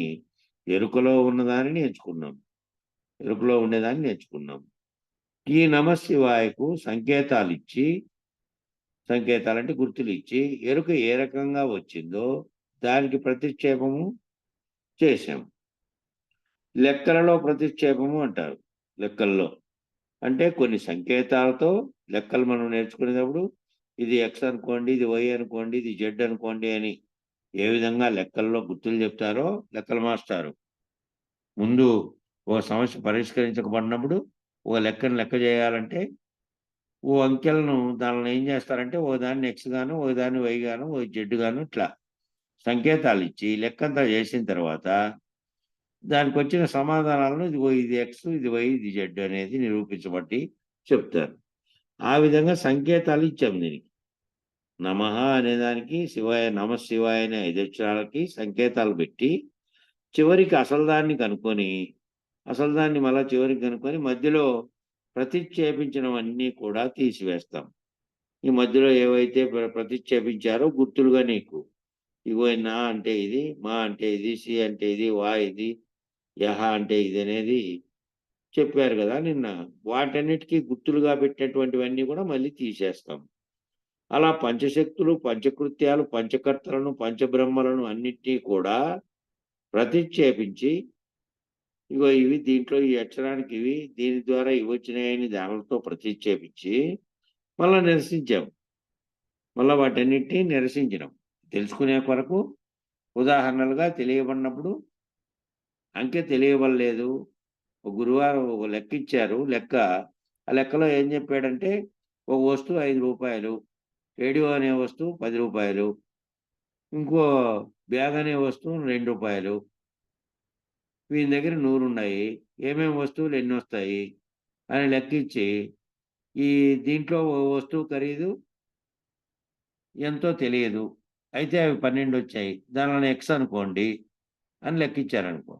ఎరుకలో ఉన్నదానిని ఎంచుకున్నాం. ఎరుకలో ఉండేదాన్ని ఎంచుకున్నాం. ఈ నమశివాయకు సంకేతాలంటే గుర్తులు ఇచ్చి ఎరుక ఏ రకంగా వచ్చిందో దానికి ప్రతిక్షేపము చేశాం. లెక్కలలో ప్రతిక్షేపము అంటారు. లెక్కల్లో అంటే కొన్ని సంకేతాలతో లెక్కలు మనం నేర్చుకునేటప్పుడు ఇది ఎక్స్ అనుకోండి, ఇది వై అనుకోండి, ఇది జెడ్ అనుకోండి అని ఏ విధంగా లెక్కల్లో గుర్తులు చెప్తారో లెక్కల మాస్టారు ముందు ఒక సమస్య పరిష్కరించకపోయినప్పుడు ఒక లెక్కను లెక్క చేయాలంటే ఓ అంకెలను దానిలో ఏం చేస్తారంటే ఓ దాన్ని ఎక్స్ గాను, ఓ దాన్ని వై గాను, ఓ జెడ్ గాను ఇట్లా సంకేతాలు ఇచ్చి లెక్కంతా చేసిన తర్వాత దానికి వచ్చిన సమాధానాలను ఇది ఎక్స్, ఇది వై, ఇది జెడ్ అనేది నిరూపించబట్టి చెప్తారు. ఆ విధంగా సంకేతాలు ఇచ్చాము దీనికి. నమః అనేదానికి శివాయ నమ శివాయ అనే 5 అక్షరాలకి సంకేతాలు పెట్టి చివరికి అసలు దాన్ని కనుక్కొని అసలు దాన్ని మళ్ళా చివరికి కనుక్కొని మధ్యలో ప్రతిక్షేపించినవన్నీ కూడా తీసివేస్తాం. ఈ మధ్యలో ఏవైతే ప్రతిక్షేపించారో గుర్తులుగా నీకు ఇగో నా అంటే ఇది, మా అంటే ఇది, సి అంటే ఇది, వా ఇది, యహ అంటే ఇది అనేది చెప్పారు కదా నిన్న. వాటన్నిటికీ గుర్తులుగా పెట్టినటువంటివన్నీ కూడా మళ్ళీ తీసేస్తాం. అలా పంచశక్తులు, పంచకృత్యాలు, పంచకర్తలను, పంచబ్రహ్మలను అన్నిటినీ కూడా ప్రతిక్షేపించి ఇగో ఇవి దీంట్లో ఈ అక్షరానికి ఇవి, దీని ద్వారా ఇవి వచ్చినాయని దానితో ప్రతిక్షేపించి మళ్ళా నిరసించాం. మళ్ళా వాటన్నిటిని నిరసించినాం. తెలుసుకునే కొరకు ఉదాహరణలుగా తెలియబడినప్పుడు అంకె తెలియబడలేదు. ఒక గురువారు ఒక లెక్క ఇచ్చారు. ఆ లెక్కలో ఏం చెప్పాడంటే ఒక వస్తువు రూ. 5, రేడియో అనే వస్తువు రూ. 10, ఇంకో బ్యాగ్ అనే వస్తువు రూ. 2. వీని దగ్గర 100 ఉన్నాయి. ఏమేమి వస్తువులు ఎన్నొస్తాయి అని లెక్కిచ్చి ఈ దీంట్లో ఓ వస్తువు ఖరీదు ఎంతో తెలియదు. అయితే అవి 12 వచ్చాయి. దానిలో ఎక్స్ అనుకోండి అని లెక్కిచ్చారనుకో.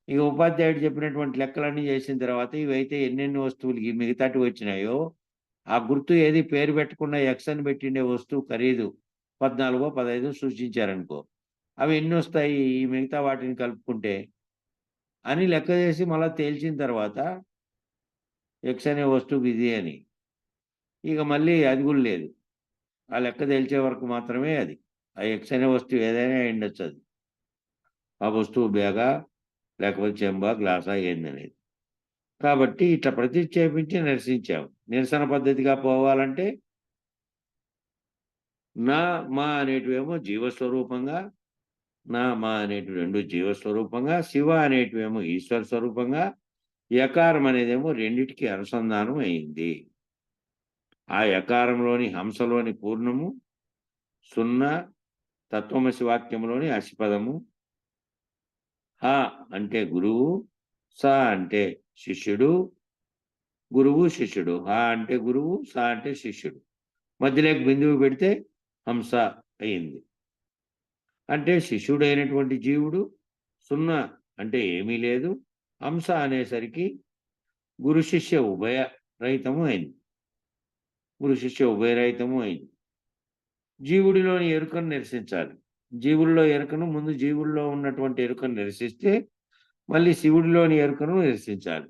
ఇక ఉపాధ్యాయుడు చెప్పినటువంటి లెక్కలన్నీ చేసిన తర్వాత ఇవైతే ఎన్నెన్ని వస్తువులకి మిగతాటివి వచ్చినాయో ఆ గుర్తు ఏది పేరు పెట్టకుండా ఎక్స్ అని పెట్టిండే వస్తువు ఖరీదు 14, 15 సూచించారనుకో. అవి ఎన్నొస్తాయి ఈ మిగతా వాటిని కలుపుకుంటే అని లెక్క చేసి మళ్ళా తేల్చిన తర్వాత ఎక్స్ అనే వస్తువు ఇది అని. ఇక మళ్ళీ అది కూడా లేదు. ఆ లెక్క తేల్చే వరకు మాత్రమే అది. ఆ ఎక్స్ అనే వస్తువు ఏదైనా అయ్యుండొచ్చు అది. ఆ వస్తువు బ్యాగా, లేకపోతే చెంబా, గ్లాసా ఏందనేది. కాబట్టి ఇట్లా ప్రతిక్షేపించి నిరసించాం. నిరసన పద్ధతిగా పోవాలంటే నా, మా అనేటివేమో జీవస్వరూపంగా, నా, మా అనేటివి 2 జీవస్వరూపంగా, శివ అనేటివేమో ఈశ్వర స్వరూపంగా, యకారం అనేదేమో రెండిటికి అనుసంధానం అయింది. ఆ యకారంలోని హంసలోని పూర్ణము, సున్నా, తత్వమసి వాక్యంలోని అసిపదము, హ అంటే గురువు, స అంటే శిష్యుడు, గురువు శిష్యుడు. హ అంటే గురువు, స అంటే శిష్యుడు. మధ్యలోకి బిందువు పెడితే హంస అయింది. అంటే శిష్యుడైనటువంటి జీవుడు, సున్నా అంటే ఏమీ లేదు, హంస అనేసరికి గురు శిష్య ఉభయ రహితము అయింది. గురు శిష్య ఉభయరహితము అయింది. జీవుడిలోని ఎరుకను నిరసించాలి. జీవుల్లో ఎరుకను ముందు జీవుల్లో ఉన్నటువంటి ఎరుకను నిరసిస్తే మళ్ళీ శివుడిలోని ఎరుకను నిరసించాలి.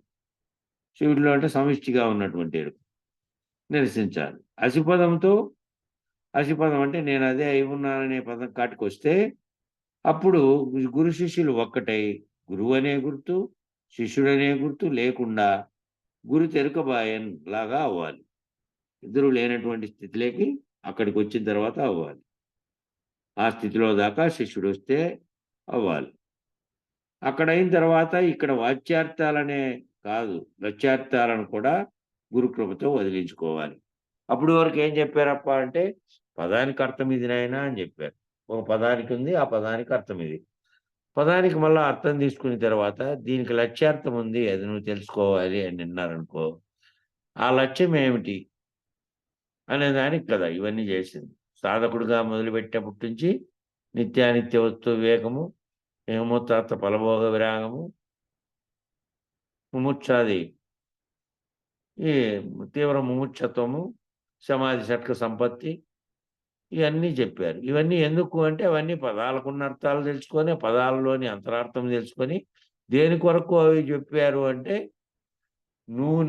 శివుడిలో అంటే సమిష్టిగా ఉన్నటువంటి ఎరుక నిరసించాలి. అసిపదం అంటే నేను అదే అయి ఉన్నాననే పదం కాటికొస్తే అప్పుడు గురు శిష్యులు ఒక్కటై గురువు అనే గుర్తు, శిష్యుడనే గుర్తు లేకుండా గురు తెరుకబాయన్ లాగా అవ్వాలి. ఇద్దరు లేనటువంటి స్థితిలోకి అక్కడికి వచ్చిన తర్వాత అవ్వాలి. ఆ స్థితిలో దాకా శిష్యుడు వస్తే అవ్వాలి. అక్కడయిన తర్వాత ఇక్కడ వాచ్యార్థాలనే కాదు, లక్ష్యార్థాలను కూడా గురుకృపతో వదిలించుకోవాలి. అప్పుడు వరకు ఏం చెప్పారప్ప అంటే పదానికి అర్థం ఇది నాయనా అని చెప్పారు. ఒక పదానికి ఉంది, ఆ పదానికి అర్థం ఇది. పదానికి మళ్ళా అర్థం తీసుకున్న తర్వాత దీనికి లక్ష్యార్థం ఉంది, అది నువ్వు తెలుసుకోవాలి అని అన్నారనుకో. ఆ లక్ష్యం ఏమిటి అనే దానికి కదా ఇవన్నీ చేసింది. సాధకుడిగా మొదలుపెట్టినప్పటి నుంచి నిత్యానిత్య వస్తు వివేకము, హేమోత్తాత్త ఫలభోగ విరాగము, ముముక్షాది ఈ తీవ్ర ముముక్షత్వము, సమాధి షట్క సంపత్తి ఇవన్నీ చెప్పారు. ఇవన్నీ ఎందుకు అంటే అవన్నీ పదాలకున్న అర్థాలు తెలుసుకొని, పదాలలోని అంతరార్థం తెలుసుకొని దేని కొరకు అవి చెప్పారు అంటే నువ్వు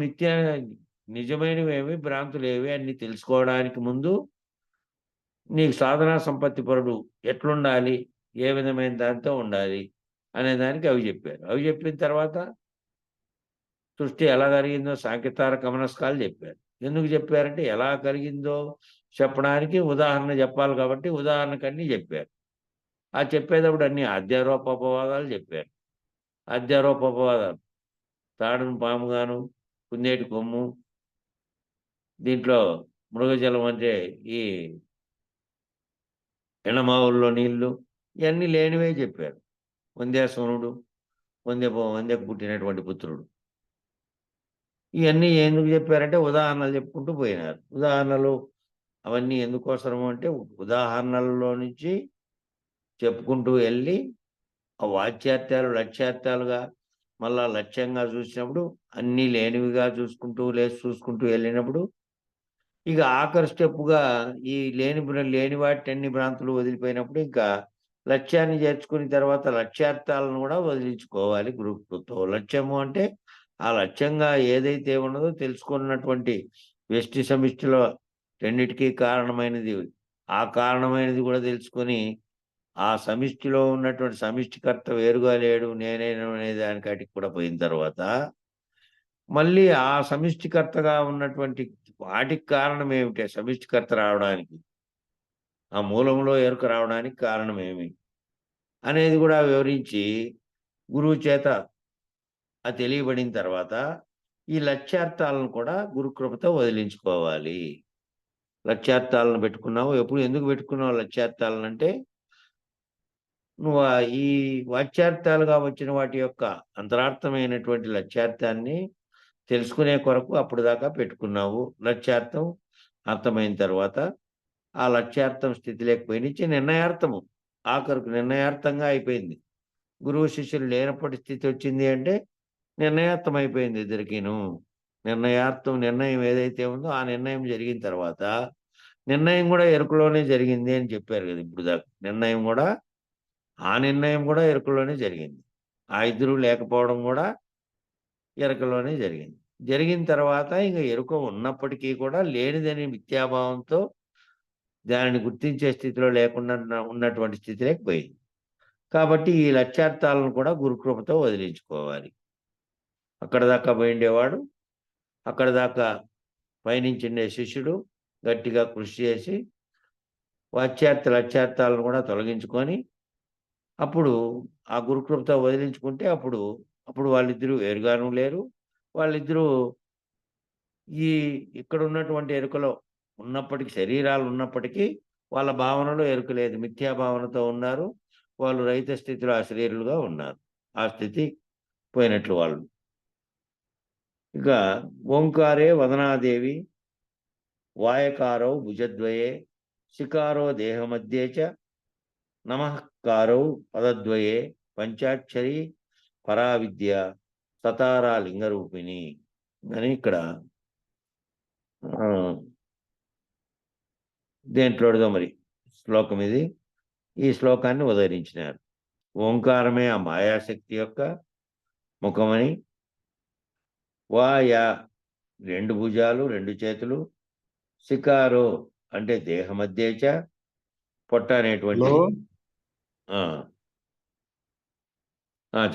నిజమైనవేమి భ్రాంతులేవి అన్ని తెలుసుకోవడానికి ముందు నీకు సాధనా సంపత్తి పరుడు ఎట్లుండాలి, ఏ విధమైన దాంతో ఉండాలి అనే దానికి అవి చెప్పారు. అవి చెప్పిన తర్వాత సృష్టి ఎలా కలిగిందో సాంకేతార గమనస్కాలు చెప్పారు. ఎందుకు చెప్పారంటే ఎలా కలిగిందో చెప్పడానికి ఉదాహరణ చెప్పాలి కాబట్టి ఉదాహరణకన్నీ చెప్పారు. ఆ చెప్పేటప్పుడు అన్ని అధ్యారోపవాదాలు చెప్పారు. అధ్యారోపవాదాలు తాడును పాముగాను, కుందేటి కొమ్ము, దీంట్లో మృగజలం అంటే ఈ ఎండమావుల్లో నీళ్లు ఇవన్నీ లేనివే చెప్పారు. వంద్యాసునుడు, వంద్యకు పుట్టినటువంటి పుత్రుడు. ఇవన్నీ ఎందుకు చెప్పారంటే ఉదాహరణలు చెప్పుకుంటూ పోయినారు. ఉదాహరణలు అవన్నీ ఎందుకోసము అంటే ఉదాహరణలలో నుంచి చెప్పుకుంటూ వెళ్ళి ఆ వాచ్యార్థాలు లక్ష్యార్థాలుగా మళ్ళా లక్ష్యంగా చూసినప్పుడు అన్నీ లేనివిగా చూసుకుంటూ వెళ్ళినప్పుడు ఇక ఆఖరి స్టెప్గా ఈ లేని వాటి అన్ని భ్రాంతులు వదిలిపోయినప్పుడు ఇంకా లక్ష్యాన్ని చేర్చుకున్న తర్వాత లక్ష్యార్థాలను కూడా వదిలించుకోవాలి గ్రూప్తో. లక్ష్యము అంటే ఆ లక్ష్యంగా ఏదైతే ఉన్నదో తెలుసుకున్నటువంటి వ్యష్టి సమిష్టిలో రెండిటికీ కారణమైనది, ఆ కారణమైనది కూడా తెలుసుకొని ఆ సమిష్టిలో ఉన్నటువంటి సమిష్టికర్త వేరుగా లేడు నేనేను అనే దానికాటికి కూడా పోయిన తర్వాత మళ్ళీ ఆ సమిష్టికర్తగా ఉన్నటువంటి వాటికి కారణం ఏమిటి, సమిష్టికర్త రావడానికి ఆ మూలంలో ఎరుక రావడానికి కారణం ఏమి అనేది కూడా వివరించి గురువు చేత అది తెలియబడిన తర్వాత ఈ లక్ష్యార్థాలను కూడా గురుకృపతో వదిలించుకోవాలి. లక్ష్యార్థాలను పెట్టుకున్నావు, ఎందుకు పెట్టుకున్నావు లక్ష్యార్థాలను అంటే నువ్వు ఈ వాచ్యార్థాలుగా వచ్చిన వాటి యొక్క అంతరార్థమైనటువంటి లక్ష్యార్థాన్ని తెలుసుకునే కొరకు అప్పుడు దాకా పెట్టుకున్నావు. లక్ష్యార్థం అర్థమైన తర్వాత ఆ లక్ష్యార్థం స్థితి లేకపోయినిచ్చి నిర్ణయార్థము ఆఖరుకు నిర్ణయార్థంగా అయిపోయింది. గురువు శిష్యులు లేనప్పటి స్థితి వచ్చింది అంటే నిర్ణయార్థం అయిపోయింది ఇద్దరికీను. నిర్ణయం ఏదైతే ఉందో ఆ నిర్ణయం జరిగిన తర్వాత నిర్ణయం కూడా ఎరుకలోనే జరిగింది అని చెప్పారు కదా ఇప్పుడు దాకా. నిర్ణయం కూడా ఎరుకలోనే జరిగింది. ఆ ఇద్దరు లేకపోవడం కూడా ఎరుకలోనే జరిగింది. జరిగిన తర్వాత ఇంక ఎరుక ఉన్నప్పటికీ కూడా లేనిదని మిథ్యాభావంతో దానిని గుర్తించే స్థితిలో లేకుండా ఉన్నటువంటి స్థితిలోకి పోయింది. కాబట్టి ఈ లక్ష్యార్థాలను కూడా గురుకృపతో వదిలించుకోవాలి. అక్కడ దాకా పోయిండేవాడు, అక్కడ దాకా పయనించిండే శిష్యుడు గట్టిగా కృషి చేసి లక్ష్యార్థాలను కూడా తొలగించుకొని అప్పుడు ఆ గురుకృపతో వదిలించుకుంటే అప్పుడు వాళ్ళిద్దరూ వేరుగాను లేరు. వాళ్ళిద్దరూ ఇక్కడ ఉన్నటువంటి ఎరుకలో ఉన్నప్పటికీ, శరీరాలు ఉన్నప్పటికీ వాళ్ళ భావనలో ఎరుక లేదు, మిథ్యాభావనతో ఉన్నారు. వాళ్ళు రహిత స్థితిలో అశరీరులుగా ఉన్నారు. ఆ స్థితి పోయినట్లు వాళ్ళు. ఇక ఓంకారే వదనాదేవి వాయకారౌ భుజద్వయే శికారో దేహమధ్యే చ నమఃకారౌ పదద్వయే పంచాక్షరి పరావిద్య సతారా లింగరూపిణి అని ఇక్కడ దేంట్లోదో మరి శ్లోకం ఇది. ఈ శ్లోకాన్ని ఉదహరించినారు. ఓంకారమే ఆ మాయాశక్తి యొక్క ముఖమని, వాయా 2 భుజాలు 2 చేతులు, శికారో అంటే దేహమధ్యేచ పొట్ట అనేటువంటి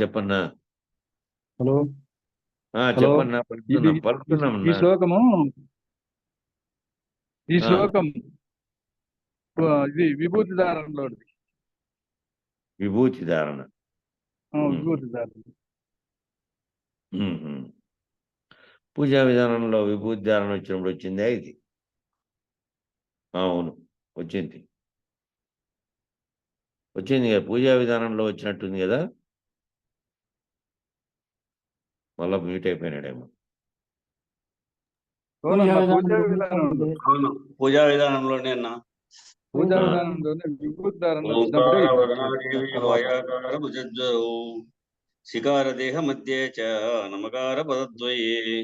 చెప్పన్నా. హలో చెప్పన్నా, పలుకుతున్నాం. ఈ శ్లోకం ఇది విభూతి ధారణలో విభూతి ధారణ. పూజా విధానంలో విభూతి ధారణ వచ్చినప్పుడు వచ్చిందే ఇది. అవును, వచ్చింది కదా, పూజా విధానంలో వచ్చినట్టుంది కదా. మళ్ళా మ్యూట్ అయిపోయినాడేమో. పూజా విధానంలోనే శికార దేహ మధ్యే చ నమకార పదద్వయే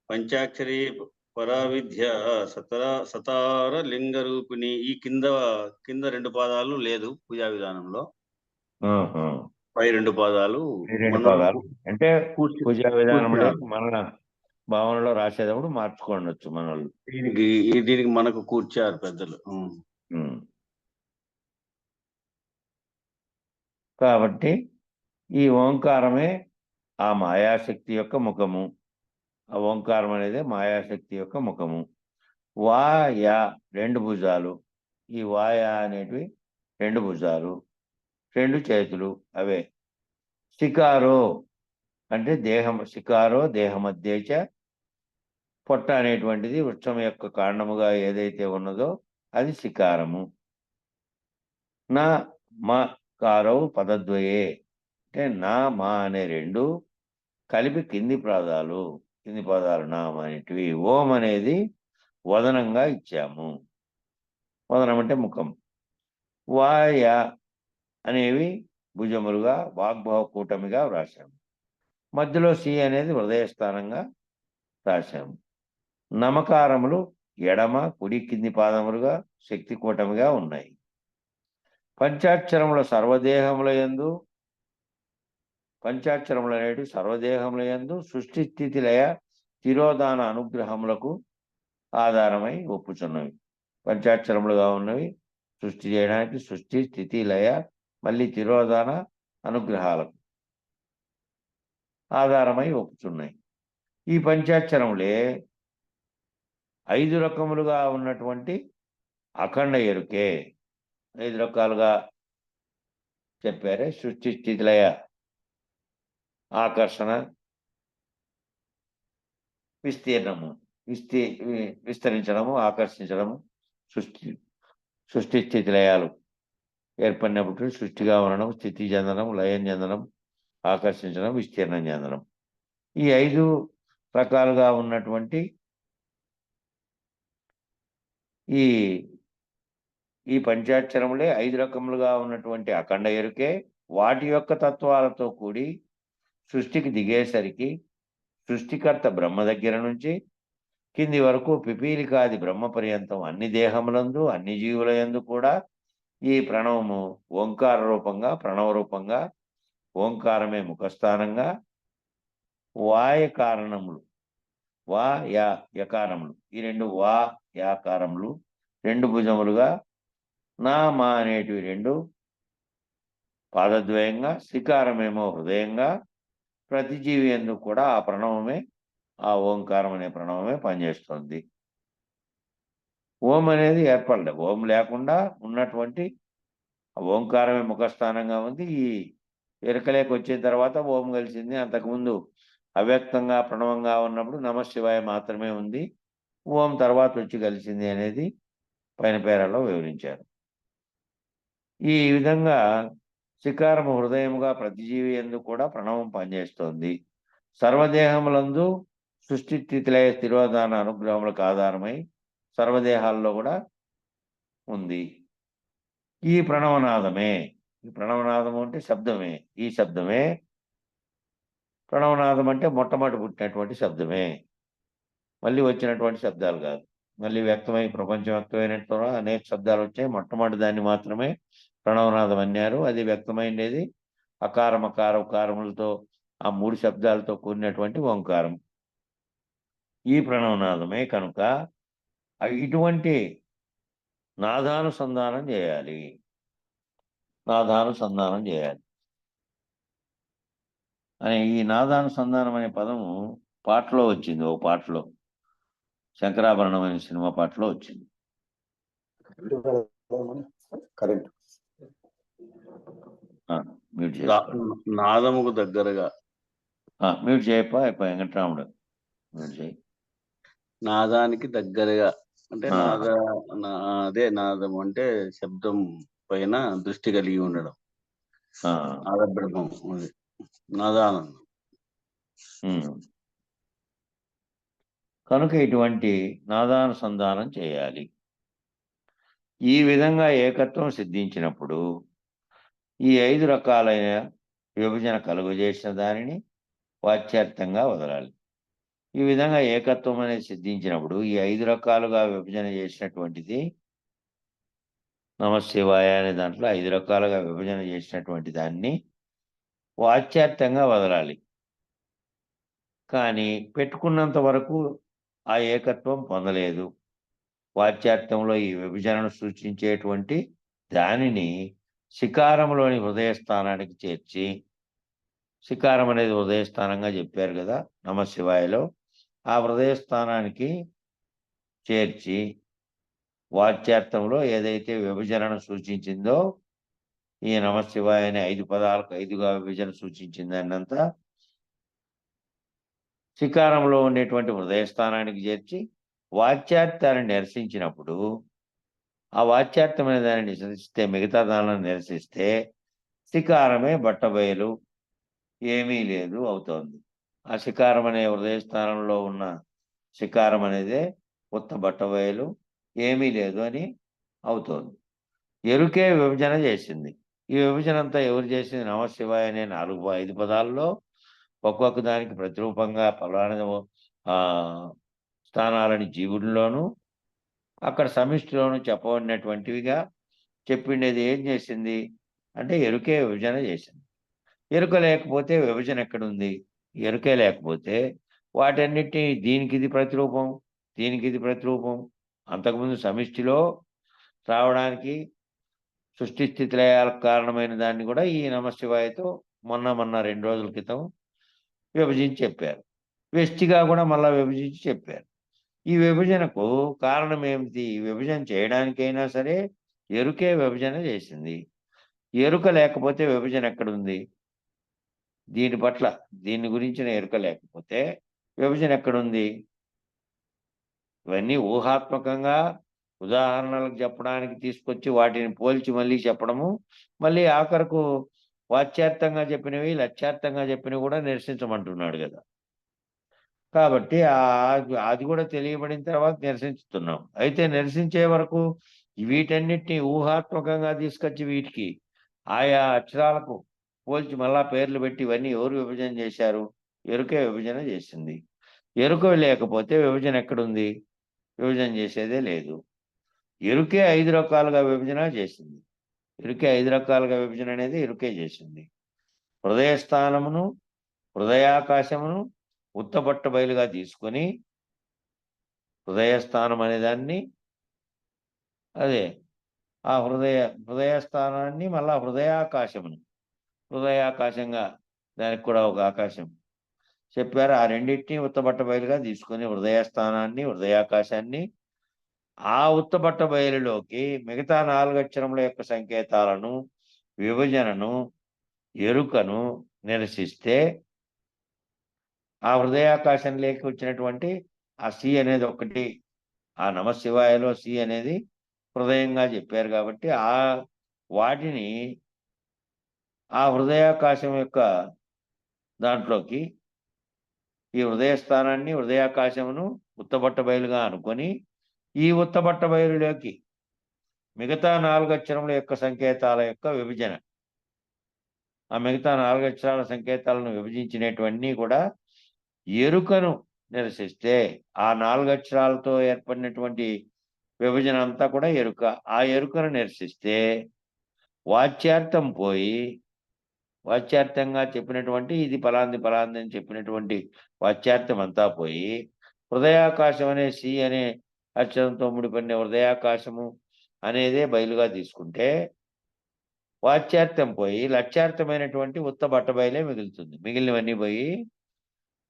పంచాక్షరి పరావిద్య సతార లింగ రూపిణి. ఈ కింద 2 పాదాలు లేదు పూజా విధానంలో, పై 2 పాదాలు అంటే పూజా విధానంలో మన భావనలో రాసేటప్పుడు మార్చుకోవచ్చు మన వాళ్ళు. దీనికి మనకు కూర్చారు పెద్దలు. కాబట్టి ఈ ఓంకారమే ఆ మాయాశక్తి యొక్క ముఖము. ఆ ఓంకారం అనేది మాయాశక్తి యొక్క ముఖము. వాయా 2 భుజాలు. ఈ వాయా అనేటివి 2 భుజాలు 2 చేతులు అవే. శికారో అంటే శికారో దేహమధ్యేచ పొట్ట అనేటువంటిది వృక్షం యొక్క కాండముగా ఏదైతే ఉన్నదో అది శికారము. నా మకారౌ పదద్వయే అంటే నా మా అనే 2 కలిపి కింది పదాలు నామ అనేటివి. ఓం అనేది వదనంగా ఇచ్చాము. వదనం అంటే ముఖం. వాయ అనేవి భుజములుగా వాగ్భవ కూటమిగా వ్రాసాము. మధ్యలో సి అనేది హృదయ స్థానంగా రాశాము. నమకారములు ఎడమ కుడి కింది పాదములుగా శక్తి కూటమిగా ఉన్నాయి. పంచాక్షరముల పంచాక్షరములు అనేవి సర్వదేహముల యందు సృష్టి స్థితి లయ తిరోధాన అనుగ్రహములకు ఆధారమై ఒప్పుచున్నవి. పంచాక్షరములుగా ఉన్నవి సృష్టి చేయడానికి సృష్టి స్థితి లయ మళ్ళీ తిరోధాన అనుగ్రహాలకు ఆధారమై ఒప్పుచున్నాయి. ఈ పంచాక్షరములే 5 రకములుగా ఉన్నటువంటి అఖండ ఎరుకే. 5 రకాలుగా చెప్పారే, సృష్టి స్థితి లయ, ఆకర్షణ, విస్తీర్ణము, విస్తరించడము, ఆకర్షించడము, సృష్టి స్థితి లయాలు ఏర్పడినప్పుడు సృష్టిగా ఉండడం, స్థితి చెందడం, లయం చెందడం, ఆకర్షించడం, విస్తీర్ణం చెందడం. ఈ 5 రకాలుగా ఉన్నటువంటి ఈ పంచాక్షరములే 5 రకములుగా ఉన్నటువంటి అఖండ ఎరుకే. వాటి యొక్క తత్వాలతో కూడి సృష్టికి దిగేసరికి సృష్టికర్త బ్రహ్మ దగ్గర నుంచి కింది వరకు పిపీలికాది బ్రహ్మ పర్యంతం అన్ని దేహములందు అన్ని జీవుల యందు కూడా ఈ ప్రణవము ఓంకార రూపంగా, ప్రణవ రూపంగా, ఓంకారమే ముఖస్థానంగా, వాయ కారణములు, వా యా యకారములు, ఈ 2 వా యాకారములు 2 భుజములుగా, నా మా అనేటివి 2 పాదద్వయంగా, శ్రీకారమేమో హృదయంగా, ప్రతి జీవి యందు కూడా ఆ ప్రణవమే, ఆ ఓంకారం అనే ప్రణవమే పనిచేస్తుంది. ఓం అనేది ఏర్పడలేదు. ఓం లేకుండా ఉన్నటువంటి ఓంకారమే ముఖస్థానంగా ఉంది. ఈ ఎరకలేకి వచ్చిన తర్వాత ఓం కలిసింది. అంతకుముందు అవ్యక్తంగా ప్రణవంగా ఉన్నప్పుడు నమశివాయ మాత్రమే ఉంది. ఓం తర్వాత వచ్చి కలిసింది అనేది పైన పేరాల్లో వివరించారు. ఈ విధంగా శికారము హృదయముగా ప్రతి జీవి యందు కూడా ప్రణవం పనిచేస్తోంది. సర్వదేహములందు సృష్టి స్థితిలయ తిరోధాన అనుగ్రహములకు ఆధారమై సర్వదేహాల్లో కూడా ఉంది. ఈ ప్రణవనాదమే, ఈ ప్రణవనాదము అంటే శబ్దమే. ఈ శబ్దమే ప్రణవనాదం అంటే మొట్టమొదటి పుట్టినటువంటి శబ్దమే, మళ్ళీ వచ్చినటువంటి శబ్దాలు కాదు. మళ్ళీ వ్యక్తమై ప్రపంచం వ్యక్తమైనట్టు అనేక శబ్దాలు వచ్చాయి. మొట్టమొదటి దాన్ని మాత్రమే ప్రణవనాదం అన్నారు. అది వ్యక్తమైండేది అకార మకార ఉకారములతో, ఆ 3 శబ్దాలతో కూడినటువంటి ఓంకారం. ఈ ప్రణవనాదమే కనుక ఇటువంటి నాదానుసంధానం చేయాలి. నాదానుసంధానం చేయాలి అనే ఈ నాదానుసంధానం అనే పదము పాటలో వచ్చింది. ఓ పాటలో, శంకరాభరణం అనే సినిమా పాటలో వచ్చింది. కరెంట్ మ్యూట్ చేసుకో. నాదముకు దగ్గరగా, మ్యూట్ చేయప్ప వెంకటరాముడు, మ్యూట్ చేయి. నాదానికి దగ్గరగా అంటే ఆ. అదే నాదం అంటే శబ్దం పైన దృష్టి కలిగి ఉండడం. నాద బ్రహ్మం, అది నాదానందం. కనుక ఇటువంటి నాదానుసంధానం చేయాలి. ఈ విధంగా ఏకత్వం సిద్ధించినప్పుడు ఈ 5 రకాలైన విభజన కలుగజేసిన దానిని వాచ్యార్థంగా వదలాలి. ఈ విధంగా ఏకత్వం అనేది సిద్ధించినప్పుడు ఈ 5 రకాలుగా విభజన చేసినటువంటిది నమశివాయ అనే దాంట్లో 5 రకాలుగా విభజన చేసినటువంటి దాన్ని వాచ్యార్థంగా వదలాలి. కానీ పెట్టుకున్నంత వరకు ఆ ఏకత్వం పొందలేదు. వాచ్యార్థంలో ఈ విభజనను సూచించేటువంటి దానిని శికారంలోని హృదయస్థానానికి చేర్చి, శికారం అనేది హృదయస్థానంగా చెప్పారు కదా నమశివాయలో, ఆ హృదయస్థానానికి చేర్చి వాచ్యార్థంలో ఏదైతే విభజనను సూచించిందో, ఈ నమశివాయ అనే 5 పదాలకు 5గా విభజన సూచించిందన్నంతా శికారంలో ఉండేటువంటి హృదయస్థానానికి చేర్చి వాచ్యార్థాన్ని నిరసించినప్పుడు, ఆ వాచ్యార్థమైన దాన్ని నిరసిస్తే, మిగతా దానిని నిరసిస్తే శికారమే బట్టబయలు, ఏమీ లేదు అవుతోంది. ఆ శికారం అనే హృదయస్థానంలో ఉన్న శికారం అనేదే ఉత్త బట్టబయలు, ఏమీ లేదు అని అవుతోంది. ఎరుకే విభజన చేసింది. ఈ విభజన అంతా ఎవరు చేసింది? నమశివాయ అనే 5 పదాల్లో ఒక్కొక్క దానికి ప్రతిరూపంగా ఫలానా స్థానాలని జీవుడిలోను, అక్కడ సమిష్టిలోను చెప్పబడినటువంటివిగా చెప్పిండేది ఏం చేసింది అంటే ఎరుకే విభజన చేసింది. ఎరుక లేకపోతే విభజన ఎక్కడుంది? ఎరుకే లేకపోతే వాటన్నిటిని దీనికి ఇది ప్రతిరూపం, దీనికి ఇది ప్రతిరూపం. అంతకుముందు సమిష్టిలో రావడానికి సృష్టి స్థితి లయాలకు కారణమైన దాన్ని కూడా ఈ నమశివాయతో మొన్న 2 రోజుల క్రితం విభజించి చెప్పారు. వ్యష్టిగా కూడా మళ్ళా విభజించి చెప్పారు. ఈ విభజనకు కారణం ఏమిటి? ఈ విభజన చేయడానికైనా సరే ఎరుకే విభజన చేసింది. ఎరుక లేకపోతే విభజన ఎక్కడుంది? దీని గురించిన ఎరుక లేకపోతే విభజన ఎక్కడుంది? ఇవన్నీ ఊహాత్మకంగా ఉదాహరణలకు చెప్పడానికి తీసుకొచ్చి వాటిని పోల్చి మళ్ళీ చెప్పడము, మళ్ళీ ఆఖరకు వాచ్యార్థంగా చెప్పినవి, లక్ష్యార్థంగా చెప్పినవి కూడా నిరసించమంటున్నాడు కదా! కాబట్టి అది కూడా తెలియబడిన తర్వాత నిరసించుతున్నాం. అయితే నిరసించే వరకు వీటన్నిటిని ఊహాత్మకంగా తీసుకొచ్చి వీటికి ఆయా అక్షరాలకు పోల్చి మళ్ళా పేర్లు పెట్టి ఇవన్నీ ఎవరు విభజన చేశారు? ఎరుకే విభజన చేసింది. ఎరుక లేకపోతే విభజన ఎక్కడుంది? విభజన చేసేదే లేదు. ఎరుకే 5 రకాలుగా విభజన చేసింది. ఎరుకే 5 రకాలుగా విభజన అనేది ఎరుకే చేసింది. హృదయ స్థానమును, హృదయాకాశమును ఉత్తపట్ట బయలుగా తీసుకొని హృదయస్థానం అనే దాన్ని అదే ఆ హృదయ స్థానాన్ని మళ్ళా హృదయాకాశంగా దానికి కూడా ఒక ఆకాశం చెప్పారు. ఆ రెండింటినీ ఉత్తపట్ట బయలుగా తీసుకొని హృదయస్థానాన్ని, హృదయాకాశాన్ని ఆ ఉత్తపట్ట బయలులోకి మిగతా 4 అక్షరముల యొక్క సంకేతాలను, విభజనను, ఎరుకను నిరసిస్తే ఆ హృదయాకాశంలోకి వచ్చినటువంటి ఆ సి అనేది ఒకటి, ఆ నమశివాయలో సి అనేది హృదయంగా చెప్పారు కాబట్టి వాటిని ఆ హృదయాకాశం యొక్క దాంట్లోకి ఈ హృదయ స్థానాన్ని, హృదయాకాశమును ఉత్తపట్ట బయలుగా అనుకొని ఈ ఉత్తపట్ట బయలులోకి మిగతా 4 అక్షరముల యొక్క సంకేతాల యొక్క విభజన, ఆ మిగతా 4 అక్షరాల సంకేతాలను విభజించినటువన్నీ కూడా ఎరుకను నిరసిస్తే ఆ 4 అక్షరాలతో ఏర్పడినటువంటి విభజన అంతా కూడా ఎరుక. ఆ ఎరుకను నిరసిస్తే వాచ్యార్థం పోయి, వాచ్యార్థంగా చెప్పినటువంటి ఇది ఫలాంది అని చెప్పినటువంటి వాచ్యార్థం అంతా పోయి హృదయాకాశం అనే సి అనే అక్షరంతో ముడిపడిన హృదయాకాశము అనేదే బయలుగా తీసుకుంటే వాచ్యార్థం పోయి లక్ష్యార్థమైనటువంటి ఉత్తబట్ట బయలే మిగులుతుంది. మిగిలినవన్నీ పోయి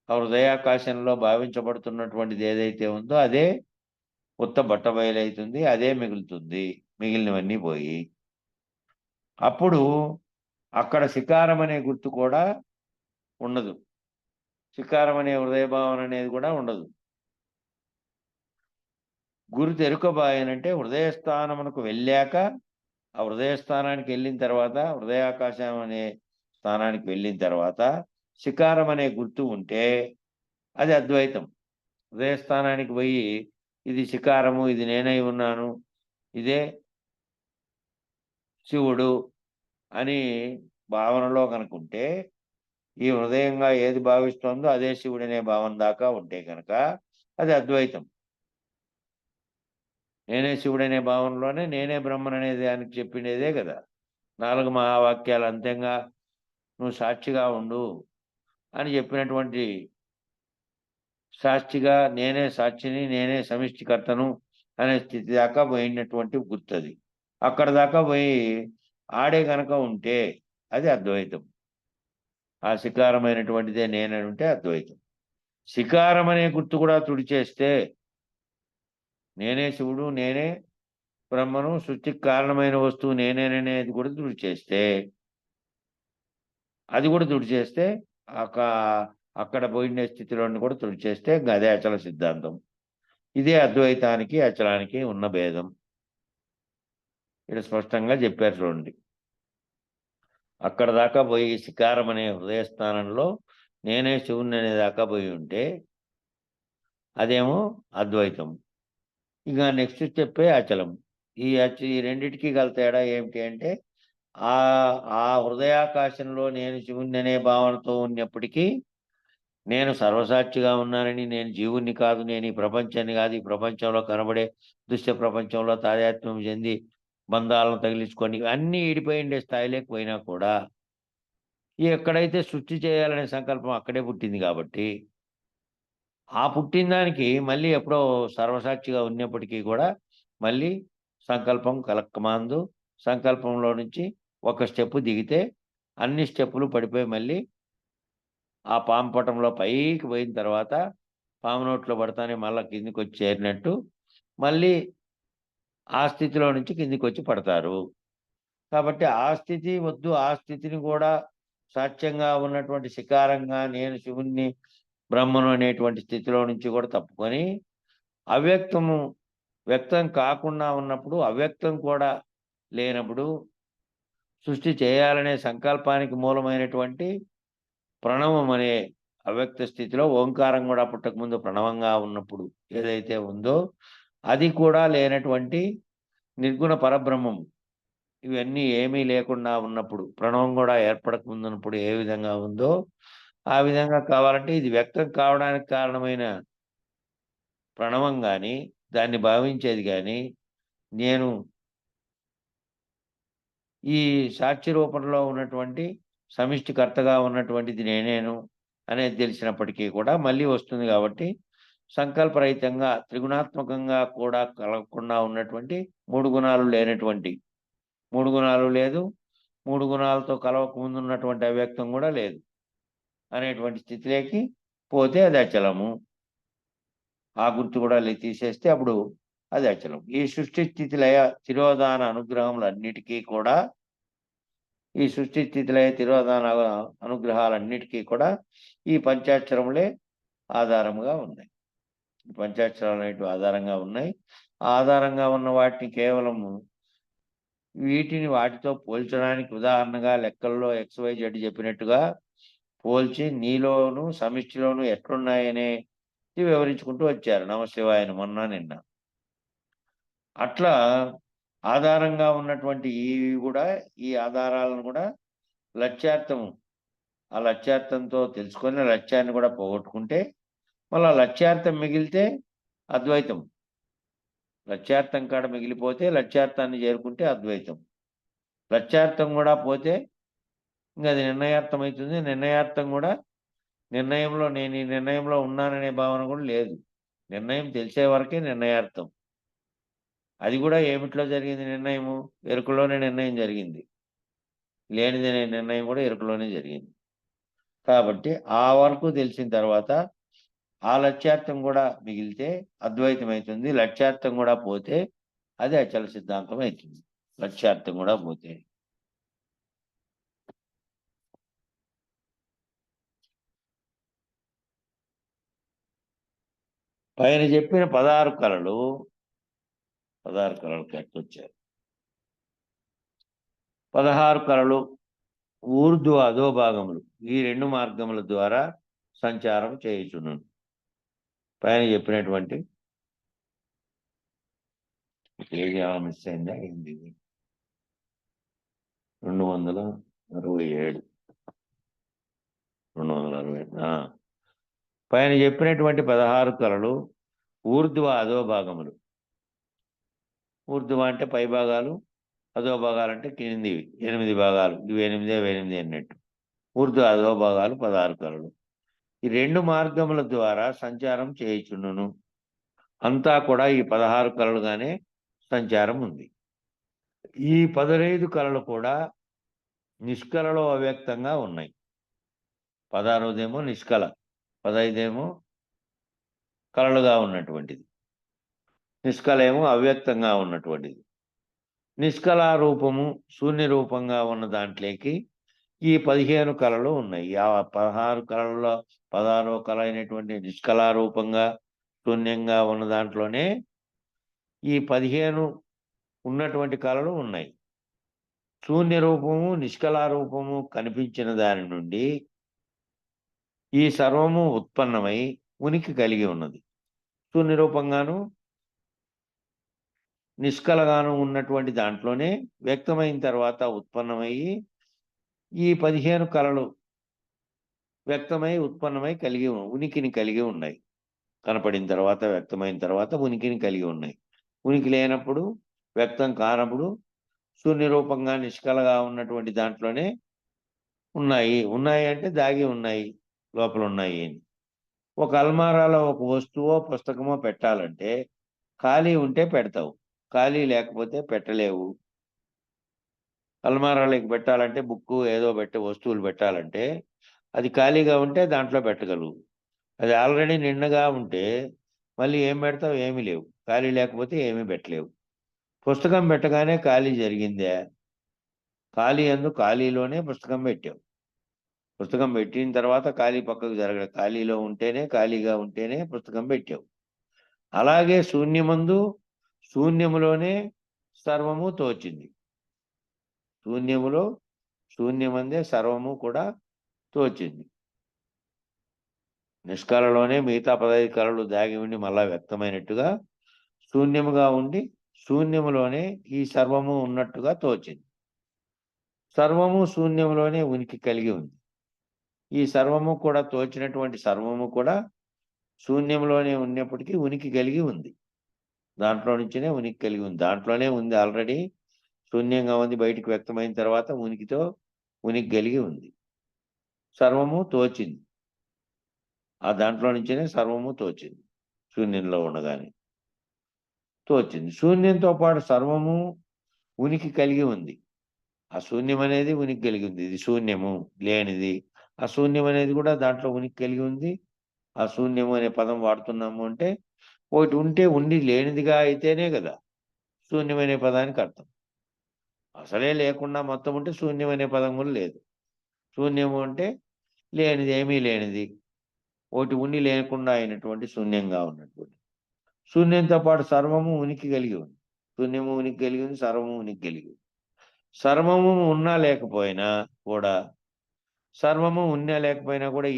ఆ హృదయాకాశంలో భావించబడుతున్నటువంటిది ఏదైతే ఉందో అదే ఉత్తబట్ట బయలవుతుంది, అదే మిగులుతుంది. మిగిలినవన్నీ పోయి అప్పుడు అక్కడ శికారం అనే గుర్తు కూడా ఉండదు. శికారం అనే హృదయ భావన అనేది కూడా ఉండదు. గురు ఎరుకబాయనంటే హృదయ స్థానమునకు వెళ్ళాక ఆ హృదయ స్థానానికి వెళ్ళిన తర్వాత, హృదయాకాశం అనే స్థానానికి వెళ్ళిన తర్వాత శికారం అనే గుర్తు ఉంటే అది అద్వైతం. హృదయ స్థానానికి పోయి ఇది శికారము, ఇది నేనై ఉన్నాను, ఇదే శివుడు అని భావనలో కనుకుంటే ఈ హృదయంగా ఏది భావిస్తోందో అదే శివుడనే భావన దాకా ఉంటే కనుక అది అద్వైతం. నేనే శివుడనే భావనలోనే నేనే బ్రహ్మననే దానికి చెప్పినదే కదా 4 మహావాక్యాలు. అంతేగా నువ్వు సాక్షిగా ఉండు అని చెప్పినటువంటి సాక్షిగా నేనే సాక్షిని, నేనే సమిష్టికర్తను అనే స్థితి దాకా పోయినటువంటి గుర్తది. అక్కడ దాకా పోయి ఆడే కనుక ఉంటే అది అద్వైతం. ఆ శికారమైనటువంటిదే నేనని ఉంటే అద్వైతం. శికారం అనే గుర్తు కూడా తుడిచేస్తే నేనే శివుడు, నేనే బ్రహ్మను, సృష్టికి కారణమైన వస్తువు నేనేననేది కూడా తుడిచేస్తే అది కూడా తుడిచేస్తే అక్కడ పోయిన స్థితిలోని కూడా తుడిచేస్తే అదే అచల సిద్ధాంతం. ఇదే అద్వైతానికి అచలానికి ఉన్న భేదం. ఇక్కడ స్పష్టంగా చెప్పారు చూడండి. అక్కడ దాకా పోయి శికారం అనే హృదయస్థానంలో నేనే శివుని అనే దాకా పోయి ఉంటే అదేమో అద్వైతం. ఇక నెక్స్ట్ చెప్పే అచలం. ఈ రెండిటికి గల తేడా ఏమిటి అంటే ఆ ఆ హృదయాకాశంలో నేను శివుణ్ణి అనే భావనతో ఉన్నప్పటికీ నేను సర్వసాక్షిగా ఉన్నానని, నేను జీవుణ్ణి కాదు, నేను ఈ ప్రపంచాన్ని కాదు, ఈ ప్రపంచంలో కనబడే దృశ్య ప్రపంచంలో తాదాత్మ్యం చెంది బంధాలను తగిలించుకొని అన్నీ ఈడిపోయిండే స్థాయిలోకి పోయినా కూడా ఎక్కడైతే సృష్టి చేయాలనే సంకల్పం అక్కడే పుట్టింది కాబట్టి ఆ పుట్టిన దానికి మళ్ళీ ఎప్పుడో సర్వసాక్షిగా ఉన్నప్పటికీ కూడా మళ్ళీ సంకల్పం కలక్కమాందు సంకల్పంలో నుంచి ఒక స్టెప్ దిగితే అన్ని స్టెప్పులు పడిపోయి మళ్ళీ ఆ పాము పటంలో పైకి పోయిన తర్వాత పాము నోట్లో పడతానే మళ్ళీ కిందికి వచ్చి చేరినట్టు మళ్ళీ ఆ స్థితిలో నుంచి కిందికి వచ్చి పడతారు. కాబట్టి ఆ స్థితి వద్దు, ఆ స్థితిని కూడా సాక్ష్యంగా ఉన్నటువంటి శికారంగా నేను శివుణ్ణి బ్రహ్మను అనేటువంటి స్థితిలో నుంచి కూడా తప్పుకొని అవ్యక్తము వ్యక్తం కాకుండా ఉన్నప్పుడు, అవ్యక్తం కూడా లేనప్పుడు సృష్టి చేయాలనే సంకల్పానికి మూలమైనటువంటి ప్రణవం అనే అవ్యక్త స్థితిలో ఓంకారం కూడా పుట్టకముందు ప్రణవంగా ఉన్నప్పుడు ఏదైతే ఉందో అది కూడా లేనటువంటి నిర్గుణ పరబ్రహ్మము. ఇవన్నీ ఏమీ లేకుండా ఉన్నప్పుడు ప్రణవం కూడా ఏర్పడక ముందున్నప్పుడు ఏ విధంగా ఉందో ఆ విధంగా కావాలంటే ఇది వ్యక్తం కావడానికి కారణమైన ప్రణవం కానీ దాన్ని భావించేది కానీ నేను ఈ సాక్షి రూపంలో ఉన్నటువంటి సమిష్టికర్తగా ఉన్నటువంటిది నేనేను అనేది తెలిసినప్పటికీ కూడా మళ్ళీ వస్తుంది కాబట్టి సంకల్పరహితంగా త్రిగుణాత్మకంగా కూడా కలగకుండా ఉన్నటువంటి 3 గుణాలు లేనటువంటి 3 గుణాలు లేదు, 3 గుణాలతో కలవక ముందు ఉన్నటువంటి అవ్యక్తం కూడా లేదు అనేటువంటి స్థితిలోకి పోతే అది అచలము. ఆ గుర్తు కూడా తీసేస్తే అప్పుడు అది అచలం. ఈ సృష్టి స్థితి లయ తిరోధాన అనుగ్రహములన్నిటికీ కూడా ఈ సృష్టి స్థితి లయ తిరోధాన అనుగ్రహాలన్నిటికీ కూడా ఈ పంచాక్షరములే ఆధారముగా ఉన్నాయి. ఈ పంచాక్షరాలు అనేటివి ఆధారంగా ఉన్నాయి. ఆధారంగా ఉన్న వాటిని కేవలము వీటిని వాటితో పోల్చడానికి ఉదాహరణగా లెక్కల్లో XYZ చెప్పినట్టుగా పోల్చి నీలోను సమిష్టిలోను ఎట్లున్నాయనే వివరించుకుంటూ వచ్చారు నమశివాయన మొన్న నిన్న. అట్లా ఆధారంగా ఉన్నటువంటి ఇవి కూడా ఈ ఆధారాలను కూడా లక్ష్యార్థము ఆ లక్ష్యార్థంతో తెలుసుకొని లక్ష్యాన్ని కూడా పోగొట్టుకుంటే మళ్ళీ లక్ష్యార్థం మిగిలితే అద్వైతం. లక్ష్యార్థం కాడ మిగిలిపోతే లక్ష్యార్థాన్ని చేరుకుంటే అద్వైతం. లక్ష్యార్థం కూడా పోతే ఇంకా అది నిర్ణయార్థం అవుతుంది. నిర్ణయార్థం కూడా నిర్ణయంలో నేను ఈ నిర్ణయంలో ఉన్నాననే భావన కూడా లేదు. నిర్ణయం తెలిసే వరకే నిర్ణయార్థం. అది కూడా ఏమిట్లో జరిగింది నిర్ణయము? ఎరుకలోనే నిర్ణయం జరిగింది. లేనిదనే నిర్ణయం కూడా ఎరుకలోనే జరిగింది. కాబట్టి ఆ వరకు తెలిసిన తర్వాత ఆ లక్ష్యార్థం కూడా మిగిలితే అద్వైతం అవుతుంది. లక్ష్యార్థం కూడా పోతే అది అచల సిద్ధాంతం అవుతుంది. లక్ష్యార్థం కూడా పోతే పైన చెప్పిన 16 కళలు ఎట్టొచ్చారు? 16 కళలు ఊర్ధ్వ అధోభాగములు ఈ 2 మార్గముల ద్వారా సంచారం చేయుచును. పైన చెప్పినటువంటి పేజీ మిస్ అయిందా? 267 పైన చెప్పినటువంటి 16 కళలు ఊర్ధ్వ అధోభాగములు. ఊర్ధ్వ అంటే పై భాగాలు, అధోభాగాలు అంటే కిందివి 8 భాగాలు. ఇవి 8 అన్నట్టు. ఊర్ధ్వ అధోభాగాలు 16 కళలు. ఈ 2 మార్గముల ద్వారా సంచారం చేయుచుండును. అంతా కూడా ఈ 16 కళలుగానే సంచారం ఉంది. ఈ 15 కళలు కూడా నిష్కలలో అవ్యక్తంగా ఉన్నాయి. 16దేమో నిష్కల, 15ఏమో కళలుగా ఉన్నటువంటిది. నిష్కలేమో అవ్యక్తంగా ఉన్నటువంటిది. నిష్కళా రూపము శూన్య రూపంగా ఉన్న దాంట్లోకి ఈ 15 కళలు ఉన్నాయి. 16 కళల్లో 16వ కళ అయినటువంటి నిష్కళా రూపంగా శూన్యంగా ఉన్న దాంట్లోనే ఈ 15 ఉన్నటువంటి కళలు ఉన్నాయి. శూన్య రూపము నిష్కళా రూపము కనిపించిన దాని నుండి ఈ సర్వము ఉత్పన్నమై ఉనికి కలిగి ఉన్నది. శూన్య రూపంగాను నిష్కలగాను ఉన్నటువంటి దాంట్లోనే వ్యక్తమైన తర్వాత ఉత్పన్నమయ్యి ఈ 15 కళలు వ్యక్తమై ఉత్పన్నమై ఉనికిని కలిగి ఉన్నాయి. కనపడిన తర్వాత వ్యక్తమైన తర్వాత ఉనికిని కలిగి ఉన్నాయి. ఉనికి లేనప్పుడు వ్యక్తం కానప్పుడు శూన్యరూపంగా నిష్కలగా ఉన్నటువంటి దాంట్లోనే ఉన్నాయి. ఉన్నాయి అంటే దాగి ఉన్నాయి, లోపల ఉన్నాయి అని. ఒక అల్మారాలో ఒక వస్తువో పుస్తకమో పెట్టాలంటే ఖాళీ ఉంటే పెడతావు, ఖాళీ లేకపోతే పెట్టలేవు. అల్మారాలోకి పెట్టాలంటే బుక్కు ఏదో వస్తువులు పెట్టాలంటే అది ఖాళీగా ఉంటే దాంట్లో పెట్టగలవు. అది ఆల్రెడీ నిండుగా ఉంటే మళ్ళీ ఏం పెడతావు? ఏమీ లేవు. ఖాళీ లేకపోతే ఏమీ పెట్టలేవు. పుస్తకం పెట్టగానే ఖాళీ జరిగిందే, ఖాళీలోనే పుస్తకం పెట్టావు. పుస్తకం పెట్టిన తర్వాత ఖాళీ పక్కకు జరగదు. ఖాళీగా ఉంటేనే పుస్తకం పెట్టావు. అలాగే శూన్యములోనే సర్వము తోచింది. శూన్యమందే సర్వము కూడా తోచింది. నిష్కలలోనే మిగతా 15 కళలు దాగి ఉండి మళ్ళా వ్యక్తమైనట్టుగా శూన్యముగా ఉండి శూన్యములోనే ఈ సర్వము ఉన్నట్టుగా తోచింది. సర్వము శూన్యములోనే ఉనికి కలిగి ఉంది. ఈ సర్వము కూడా తోచినటువంటి సర్వము కూడా శూన్యంలోనే ఉన్నప్పటికీ ఉనికి కలిగి ఉంది. దాంట్లో నుంచినే ఉనికి కలిగి ఉంది. దాంట్లోనే ఉంది, ఆల్రెడీ శూన్యంగా ఉంది. బయటికి వ్యక్తమైన తర్వాత ఉనికి కలిగి ఉంది. సర్వము తోచింది. ఆ దాంట్లో నుంచినే సర్వము తోచింది. శూన్యంలో ఉండగానే తోచింది. శూన్యంతో పాటు సర్వము ఉనికి కలిగి ఉంది. ఆ శూన్యం అనేది ఉనికి కలిగి ఉంది. ఇది శూన్యము, లేనిది. ఆ శూన్యం అనేది కూడా దాంట్లో ఉనికి కలిగి ఉంది. ఆ శూన్యము అనే పదం వాడుతున్నాము అంటే ఒకటి ఉంటే ఉండి లేనిదిగా అయితేనే కదా శూన్యమనే పదానికి అర్థం. అసలే లేకుండా మొత్తం ఉంటే శూన్యం అనే పదం కూడా లేదు. శూన్యము అంటే లేనిది, ఏమీ లేనిది, ఒకటి ఉండి లేకుండా అయినటువంటి శూన్యంగా ఉన్నటువంటి. శూన్యంతో పాటు సర్వము ఉనికి కలిగి ఉంది. శూన్యము ఉనికి కలిగి ఉంది, సర్వము ఉనికి కలిగి ఉంది. సర్వము ఉన్నా లేకపోయినా కూడా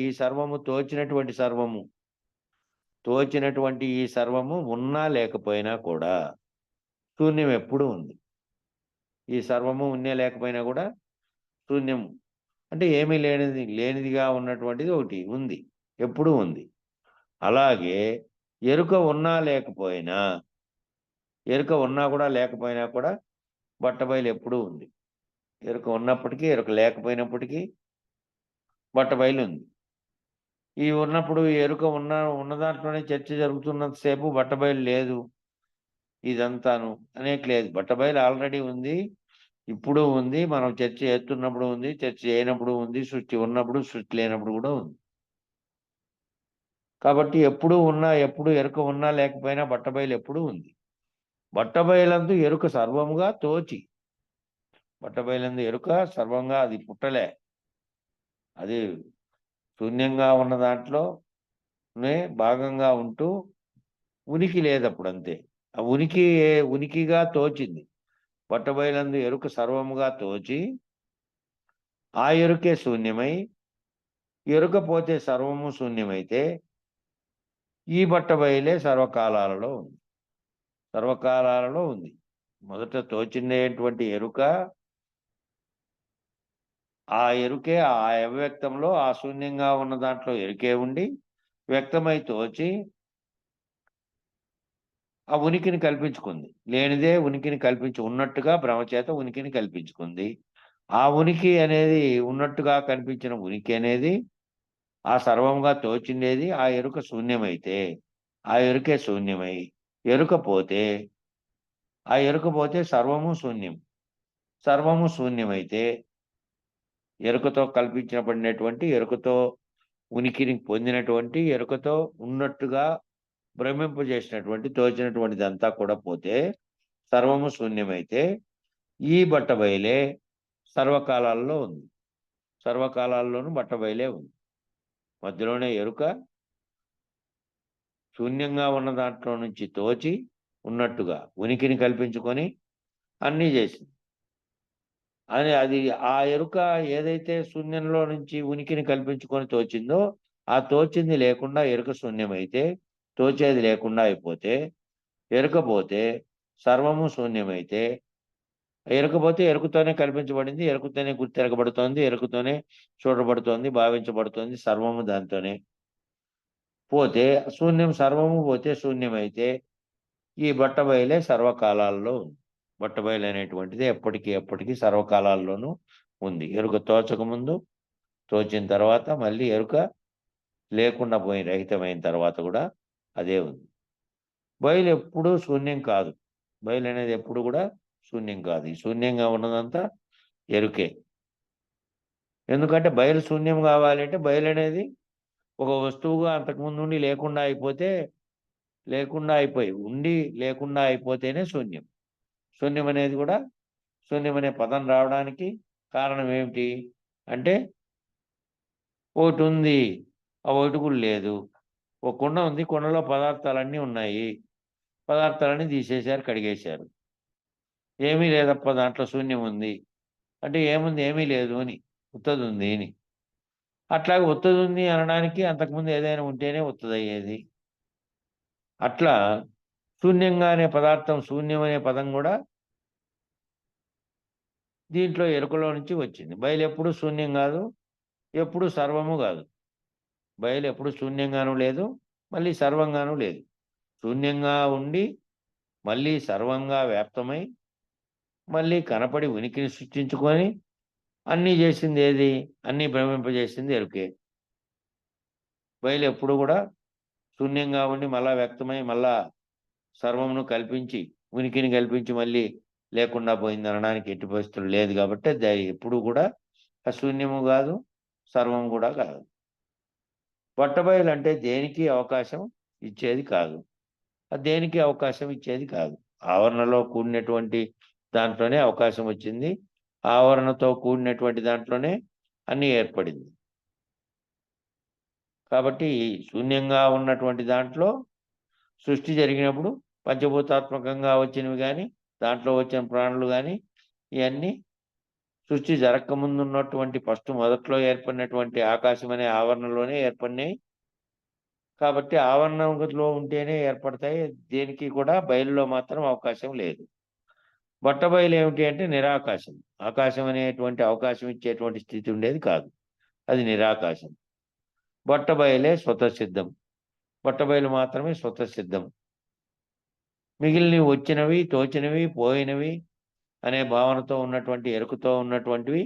ఈ సర్వము తోచినటువంటి ఈ సర్వము ఉన్నా లేకపోయినా కూడా శూన్యం ఎప్పుడూ ఉంది. ఈ సర్వము ఉన్నా లేకపోయినా కూడా శూన్యము అంటే ఏమీ లేనిదిగా ఉన్నటువంటిది ఒకటి ఉంది, ఎప్పుడూ ఉంది. అలాగే ఎరుక ఉన్నా కూడా లేకపోయినా కూడా బట్టబయలు ఎప్పుడూ ఉంది. ఎరుక ఉన్నప్పటికీ ఎరుక లేకపోయినప్పటికీ బట్టబయలు ఉంది. ఈ ఉన్నప్పుడు ఎరుక ఉన్న దాంట్లోనే చర్చ జరుగుతున్నంతసేపు బట్టబయలు లేదు, ఇదంతాను అనేట్లేదు. బట్టబయలు ఆల్రెడీ ఉంది, ఇప్పుడు ఉంది. మనం చర్చ చేస్తున్నప్పుడు ఉంది, చర్చ చేయనప్పుడు ఉంది, సృష్టి ఉన్నప్పుడు సృష్టి లేనప్పుడు కూడా ఉంది. కాబట్టి ఎప్పుడు ఎరుక ఉన్నా లేకపోయినా బట్టబయలు ఎప్పుడూ ఉంది. బట్టబయలందు ఎరుక సర్వముగా తోచి, బట్టబయలందు ఎరుక సర్వంగా, అది పుట్టలే, అది శూన్యంగా ఉన్న దాంట్లోనే భాగంగా ఉంటూ ఉనికి లేదప్పుడు, అంతే. ఆ ఉనికిగా తోచింది. బట్టబయలందు ఎరుక సర్వముగా తోచి ఆ ఎరుకే శూన్యమై, ఎరుక పోతే సర్వము శూన్యమైతే ఈ బట్టబయలే సర్వకాలాలలో ఉంది. మొదట తోచిందేటువంటి ఎరుక, ఆ ఎరుకే ఆ అవ్యక్తంలో ఆ శూన్యంగా ఉన్న దాంట్లో ఎరుకే ఉండి వ్యక్తమై తోచి ఆ ఉనికిని కల్పించుకుంది. లేనిదే ఉనికిని ఉన్నట్టుగా భ్రమచేత ఉనికిని కల్పించుకుంది. ఆ ఉనికి అనేది ఉన్నట్టుగా కనిపించిన ఉనికి అనేది ఆ సర్వంగా తోచిండేది ఆ ఎరుక శూన్యమైతే, ఆ ఎరుకే శూన్యమై ఎరుక పోతే సర్వము శూన్యం. సర్వము శూన్యమైతే ఎరుకతో కల్పించబడినటువంటి, ఎరుకతో ఉనికిని పొందినటువంటి, ఎరుకతో ఉన్నట్టుగా భ్రమింపజేసినటువంటి తోచినటువంటిదంతా కూడా పోతే సర్వము శూన్యమైతే ఈ బట్టబయలే సర్వకాలాల్లో ఉంది. సర్వకాలాల్లోనూ బట్టబయలే ఉంది. మధ్యలోనే ఎరుక శూన్యంగా ఉన్న దాంట్లో నుంచి తోచి ఉన్నట్టుగా ఉనికిని కల్పించుకొని అన్నీ చేసింది. అది ఆ ఎరుక ఏదైతే శూన్యంలో నుంచి ఉనికిని కల్పించుకొని తోచిందో, ఆ తోచింది లేకుండా ఎరుక శూన్యమైతే, తోచేది లేకుండా అయిపోతే, ఎరుక పోతే సర్వము శూన్యమైతే ఎరుకపోతే ఎరుకుతోనే కల్పించబడింది, ఎరుకుతోనే గుర్తెరగబడుతోంది, ఎరుకుతోనే చూడబడుతోంది, భావించబడుతోంది, సర్వము దాంతోనే. పోతే శూన్యం, సర్వము పోతే శూన్యమైతే ఈ బట్టబయలే సర్వకాలాల్లో ఉంది. బట్టబయలు అనేటువంటిది ఎప్పటికీ సర్వకాలాల్లోనూ ఉంది. ఎరుక తోచక ముందు, తోచిన తర్వాత, మళ్ళీ ఎరుక లేకుండా పోయి రహితమైన తర్వాత కూడా అదే ఉంది. బయలు ఎప్పుడూ శూన్యం కాదు. బయలు అనేది ఎప్పుడు కూడా శూన్యం కాదు. ఈ శూన్యంగా ఉన్నదంతా ఎరుకే. ఎందుకంటే బయలు శూన్యం కావాలంటే బయలు అనేది ఒక వస్తువుగా అంతకుముందు ఉండి లేకుండా అయిపోతేనే శూన్యం. శూన్యం అనేది కూడా, శూన్యం అనే పదం రావడానికి కారణం ఏమిటి అంటే, ఒకటి ఉంది, ఆ ఒకటి కూడా లేదు. ఒక కుండ ఉంది, కుండలో పదార్థాలన్నీ ఉన్నాయి, పదార్థాలన్నీ తీసేశారు, కడిగేశారు. ఏమీ లేదప్ప దాంట్లో శూన్యం ఉంది అంటే ఏముంది, ఏమీ లేదు అని, ఉత్తది ఉంది అని. అట్లాగే ఉత్తది ఉంది అనడానికి అంతకుముందు ఏదైనా ఉంటేనే ఉత్తది అయ్యేది. అట్లా శూన్యంగా అనే పదార్థం, శూన్యం అనే పదం కూడా దీంట్లో ఎరుకలో నుంచి వచ్చింది. బయలు ఎప్పుడు శూన్యం కాదు, ఎప్పుడు సర్వము కాదు. బయలు ఎప్పుడు శూన్యంగానూ లేదు, మళ్ళీ సర్వంగానూ లేదు. శూన్యంగా ఉండి మళ్ళీ సర్వంగా వ్యాప్తమై మళ్ళీ కనపడి ఉనికిని సృష్టించుకొని అన్నీ చేసింది ఏది, అన్నీ భ్రమింపజేసింది ఎరుకే. బయలు ఎప్పుడు కూడా శూన్యంగా ఉండి మళ్ళా వ్యక్తమై మళ్ళా సర్వమును కల్పించి, ఉనికిని కల్పించి మళ్ళీ లేకుండా పోయింది అనడానికి ఎట్టి పరిస్థితులు లేదు. కాబట్టి అది ఎప్పుడు కూడా అశూన్యము కాదు, సర్వం కూడా కాదు. బట్టబయలు అంటే దేనికి అవకాశం ఇచ్చేది కాదు, అది దేనికి అవకాశం ఇచ్చేది కాదు. ఆవరణలో కూడినటువంటి దాంట్లోనే అవకాశం వచ్చింది, ఆవరణతో కూడినటువంటి దాంట్లోనే అన్నీ ఏర్పడింది. కాబట్టి శూన్యంగా ఉన్నటువంటి దాంట్లో సృష్టి జరిగినప్పుడు పంచభూతాత్మకంగా వచ్చినవి కానీ, దాంట్లో వచ్చిన ప్రాణులు కానీ, ఇవన్నీ సృష్టి జరగకముందు ఉన్నటువంటి మొదట్లో ఏర్పడినటువంటి ఆకాశం అనే ఆవరణలోనే ఏర్పడినాయి. కాబట్టి ఆవరణలో ఉంటేనే ఏర్పడతాయి, దేనికి కూడా బయలులో మాత్రం అవకాశం లేదు. బట్టబయలు ఏమిటి అంటే నిరాకాశం. ఆకాశం అనేటువంటి అవకాశం ఇచ్చేటువంటి స్థితి ఉండేది కాదు, అది నిరాకాశం. బట్టబయలే స్వతసిద్ధం. బట్టబయలు మాత్రమే స్వతసిద్ధం. మిగిలినవి వచ్చినవి, తోచినవి, పోయినవి అనే భావనతో ఉన్నటువంటి, ఎరుకతో ఉన్నటువంటివి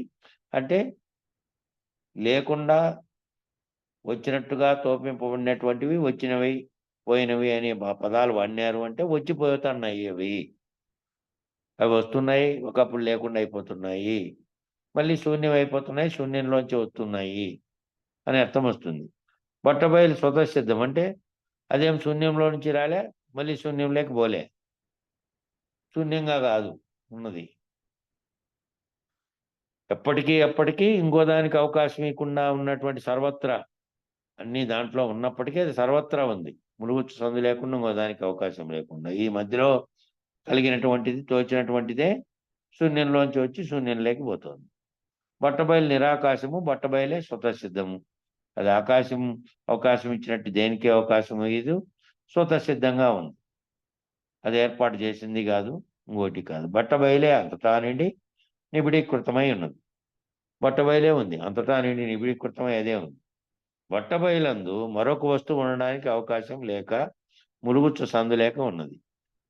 అంటే లేకుండా వచ్చినట్టుగా తోపింపబడినటువంటివి, వచ్చినవి పోయినవి అనే పదాలు వాడినారు అంటే వచ్చిపోతున్నాయి అవి. అవి వస్తున్నాయి, ఒకప్పుడు లేకుండా అయిపోతున్నాయి, మళ్ళీ శూన్యం అయిపోతున్నాయి, శూన్యంలోంచి వస్తున్నాయి అని అర్థం వస్తుంది. బట్టబయలు స్వతసిద్ధం అంటే అదేం శూన్యంలో నుంచి రాలే, మళ్ళీ శూన్యంలోకి పోలే, శూన్యంగా కాదు ఉన్నది. ఎప్పటికీ ఇంకో దానికి అవకాశం ఇవ్వకుండా ఉన్నటువంటి సర్వత్రా అన్ని దాంట్లో ఉన్నప్పటికీ అది సర్వత్రా ఉంది. ములుగుచ్చు సందు లేకుండా ఇంకో దానికి అవకాశం లేకుండా ఈ మధ్యలో కలిగినటువంటిది, తోచినటువంటిదే శూన్యంలోంచి వచ్చి శూన్యంలోకి పోతుంది. బట్టబయలు నిరాకాశము, బట్టబయలే స్వతసిద్ధము. అది ఆకాశం అవకాశం ఇచ్చినట్టు దేనికి అవకాశం ఇది స్వతసిద్ధంగా ఉంది, అది ఏర్పాటు చేసింది కాదు, ఇంకోటి కాదు. బట్టబయలే అంతటా నిండి నిబిడీకృతమై ఉన్నది. బట్టబయలే ఉంది, అంతటా నిండి నిబిడీకృతమై అదే ఉంది. బట్టబయలందు మరొక వస్తువు ఉండడానికి అవకాశం లేక, ములుగుచ్చు సందు లేక ఉన్నది.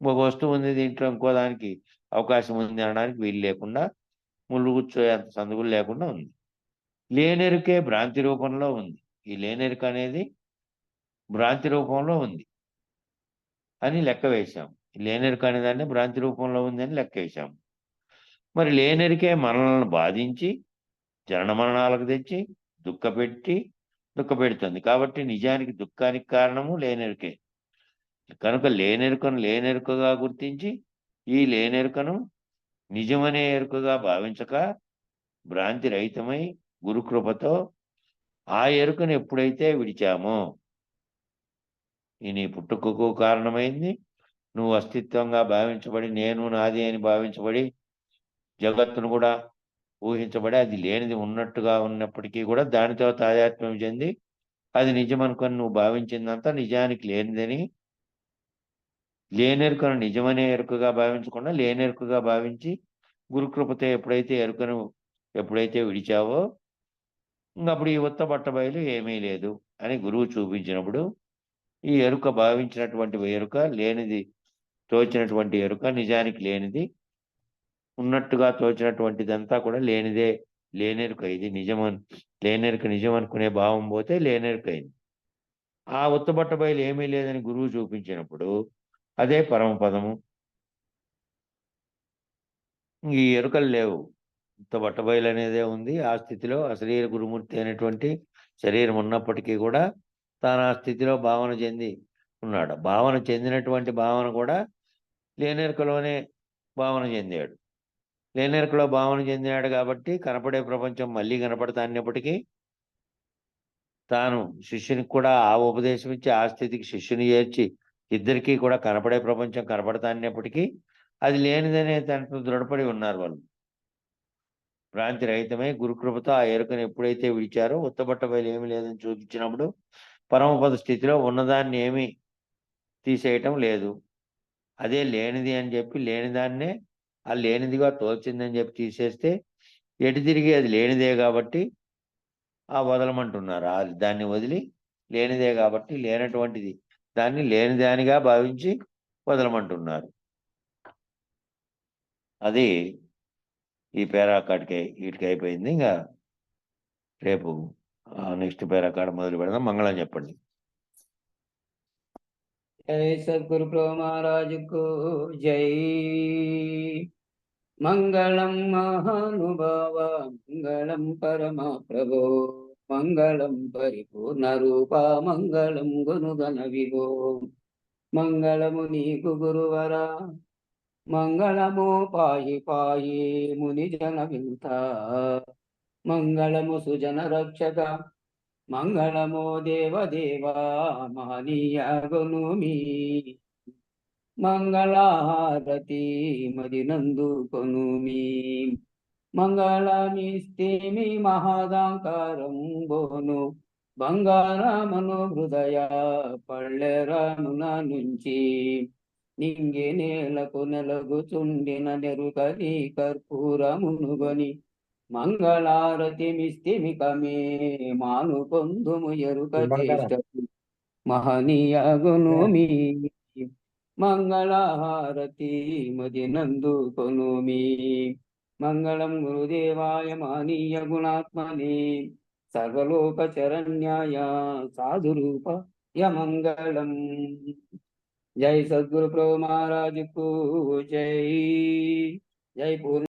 ఇంకొక వస్తువు ఉంది దీంట్లో, ఇంకో దానికి అవకాశం ఉంది అనడానికి వీలు లేకుండా, ములుగుచ్చు అంత సందుగులు లేకుండా ఉంది. లేనెరుకే భ్రాంతి రూపంలో ఉంది. ఈ లేనెరుక అనేది భ్రాంతి రూపంలో ఉంది అని లెక్క వేశాం. లేనెరుక అనేదాన్ని భ్రాంతి రూపంలో ఉంది అని లెక్క వేశాం. మరి లేనెరికే మనల్ని బాధించి జనన మరణాలకు తెచ్చి దుఃఖపెడుతుంది. కాబట్టి నిజానికి దుఃఖానికి కారణము లేనెరుకే. కనుక లేనెరుకను లేనెరుకగా గుర్తించి ఈ లేనెరుకను నిజమనే ఎరుకగా భావించక భ్రాంతి రహితమై గురుకృపతో ఆ ఎరుకను ఎప్పుడైతే విడిచామో, ఈ నీ పుట్టుకకు కారణమైంది, నువ్వు అస్తిత్వంగా భావించబడి, నేను నాది అని భావించబడి, జగత్తును కూడా ఊహించబడి, అది లేనిది ఉన్నట్టుగా ఉన్నప్పటికీ కూడా దానితో తాదాత్మ్యం చెంది అది నిజం అనుకొని నువ్వు భావించిందంతా నిజానికి లేనిదని లేనెరుకను నిజమనే ఎరుకగా భావించకుండా లేనెరుకగా భావించి గురుకృపతో ఎప్పుడైతే విడిచావో అప్పుడు ఈ ఉత్త బట్టబయలు ఏమీ లేదు అని గురువు చూపించినప్పుడు ఈ ఎరుక భావించినటువంటి ఎరుక లేనిది తోచినటువంటి ఎరుక నిజానికి లేనిది, ఉన్నట్టుగా తోచినటువంటిదంతా కూడా లేనిదే లేనెరుక. ఇది లేనెరుక నిజం అనుకునే భావం పోతే లేనెరుక అయింది. ఆ ఉత్తబట్ట బయలు ఏమీ లేదని గురువు చూపించినప్పుడు అదే పరమపదము. ఈ ఎరుకలు లేవు, ఉత్తబట్ట బయలు అనేదే ఉంది. ఆ స్థితిలో అశరీర గురుమూర్తి అనేటువంటి శరీరం ఉన్నప్పటికీ కూడా తాను ఆ స్థితిలో భావన చెంది ఉన్నాడు. భావన చెందినటువంటి భావన కూడా లేనెరుకలోనే భావన చెందాడు. లేనెరుకలో భావన చెందినాడు కాబట్టి కనపడే ప్రపంచం మళ్ళీ కనపడతాన్నప్పటికీ తాను శిష్యునికి కూడా ఆ ఉపదేశం ఇచ్చి ఆ స్థితికి శిష్యుని చేర్చి ఇద్దరికీ కూడా కనపడే ప్రపంచం కనపడతాన్నప్పటికీ అది లేనిదనే దాంట్లో దృఢపడి ఉన్నారు వాళ్ళు. భ్రాంతి రహితమై గురుకృపతో ఆ ఎరుకను ఎప్పుడైతే విడిచారో ఉత్తబట్ట బయలు ఏమీ లేదని చూపించినప్పుడు పరమపద స్థితిలో ఉన్నదాన్ని ఏమీ తీసేయటం లేదు. అదే లేనిది అని చెప్పి లేనిదాన్నే ఆ లేనిదిగా తోచిందని చెప్పి తీసేస్తే ఎటు తిరిగి అది లేనిదే కాబట్టి ఆ వదలమంటున్నారు. దాన్ని వదిలి లేనిదే కాబట్టి లేనటువంటిది దాన్ని లేనిదానిగా భావించి వదలమంటున్నారు. అది ఈ పేరాకాడికి వీటికి అయిపోయింది. ఇంకా రేపు నెక్స్ట్ పేరాకాడ మొదలు పెడదాం. మంగళం చెప్పండి. जय सद्गुरु प्रभु महाराज को जय। मंगलम महानुभाव मंगलम परमा प्रभो मंगलम परिपूर्ण रूपा मंगलम गुणगण विभो मंगलमु नीकु गुरुवरा मंगलमु पाहि पाहि मुनि जन विंता मंगलमु सुजन रक्षक मंगलमो देव देवा महनीय गुनुमी मंगलारती मदिनंदु कोनुमी मंगलमिस्तेमि महादांकारं बोनु బంగారమును హృదయ పళ్ళెరానున నుంచి నింగి నేలకు నెలగుచుండిన నెరుకని కర్పూరమునుగొని మంగళారతి మిస్తిమికమే మాను పొందుము ఎరుక చేష్టకు మహనీయగును మీ మంగళహారతి మదినందు కొనుమి మంగళం గురుదేవాయ మహనీయ గుణాత్మనే సర్వలోక శరణ్యాయ సాధురూపాయ మంగళం। జై సద్గురు ప్రభు महाराज को जय। जय पूर्ण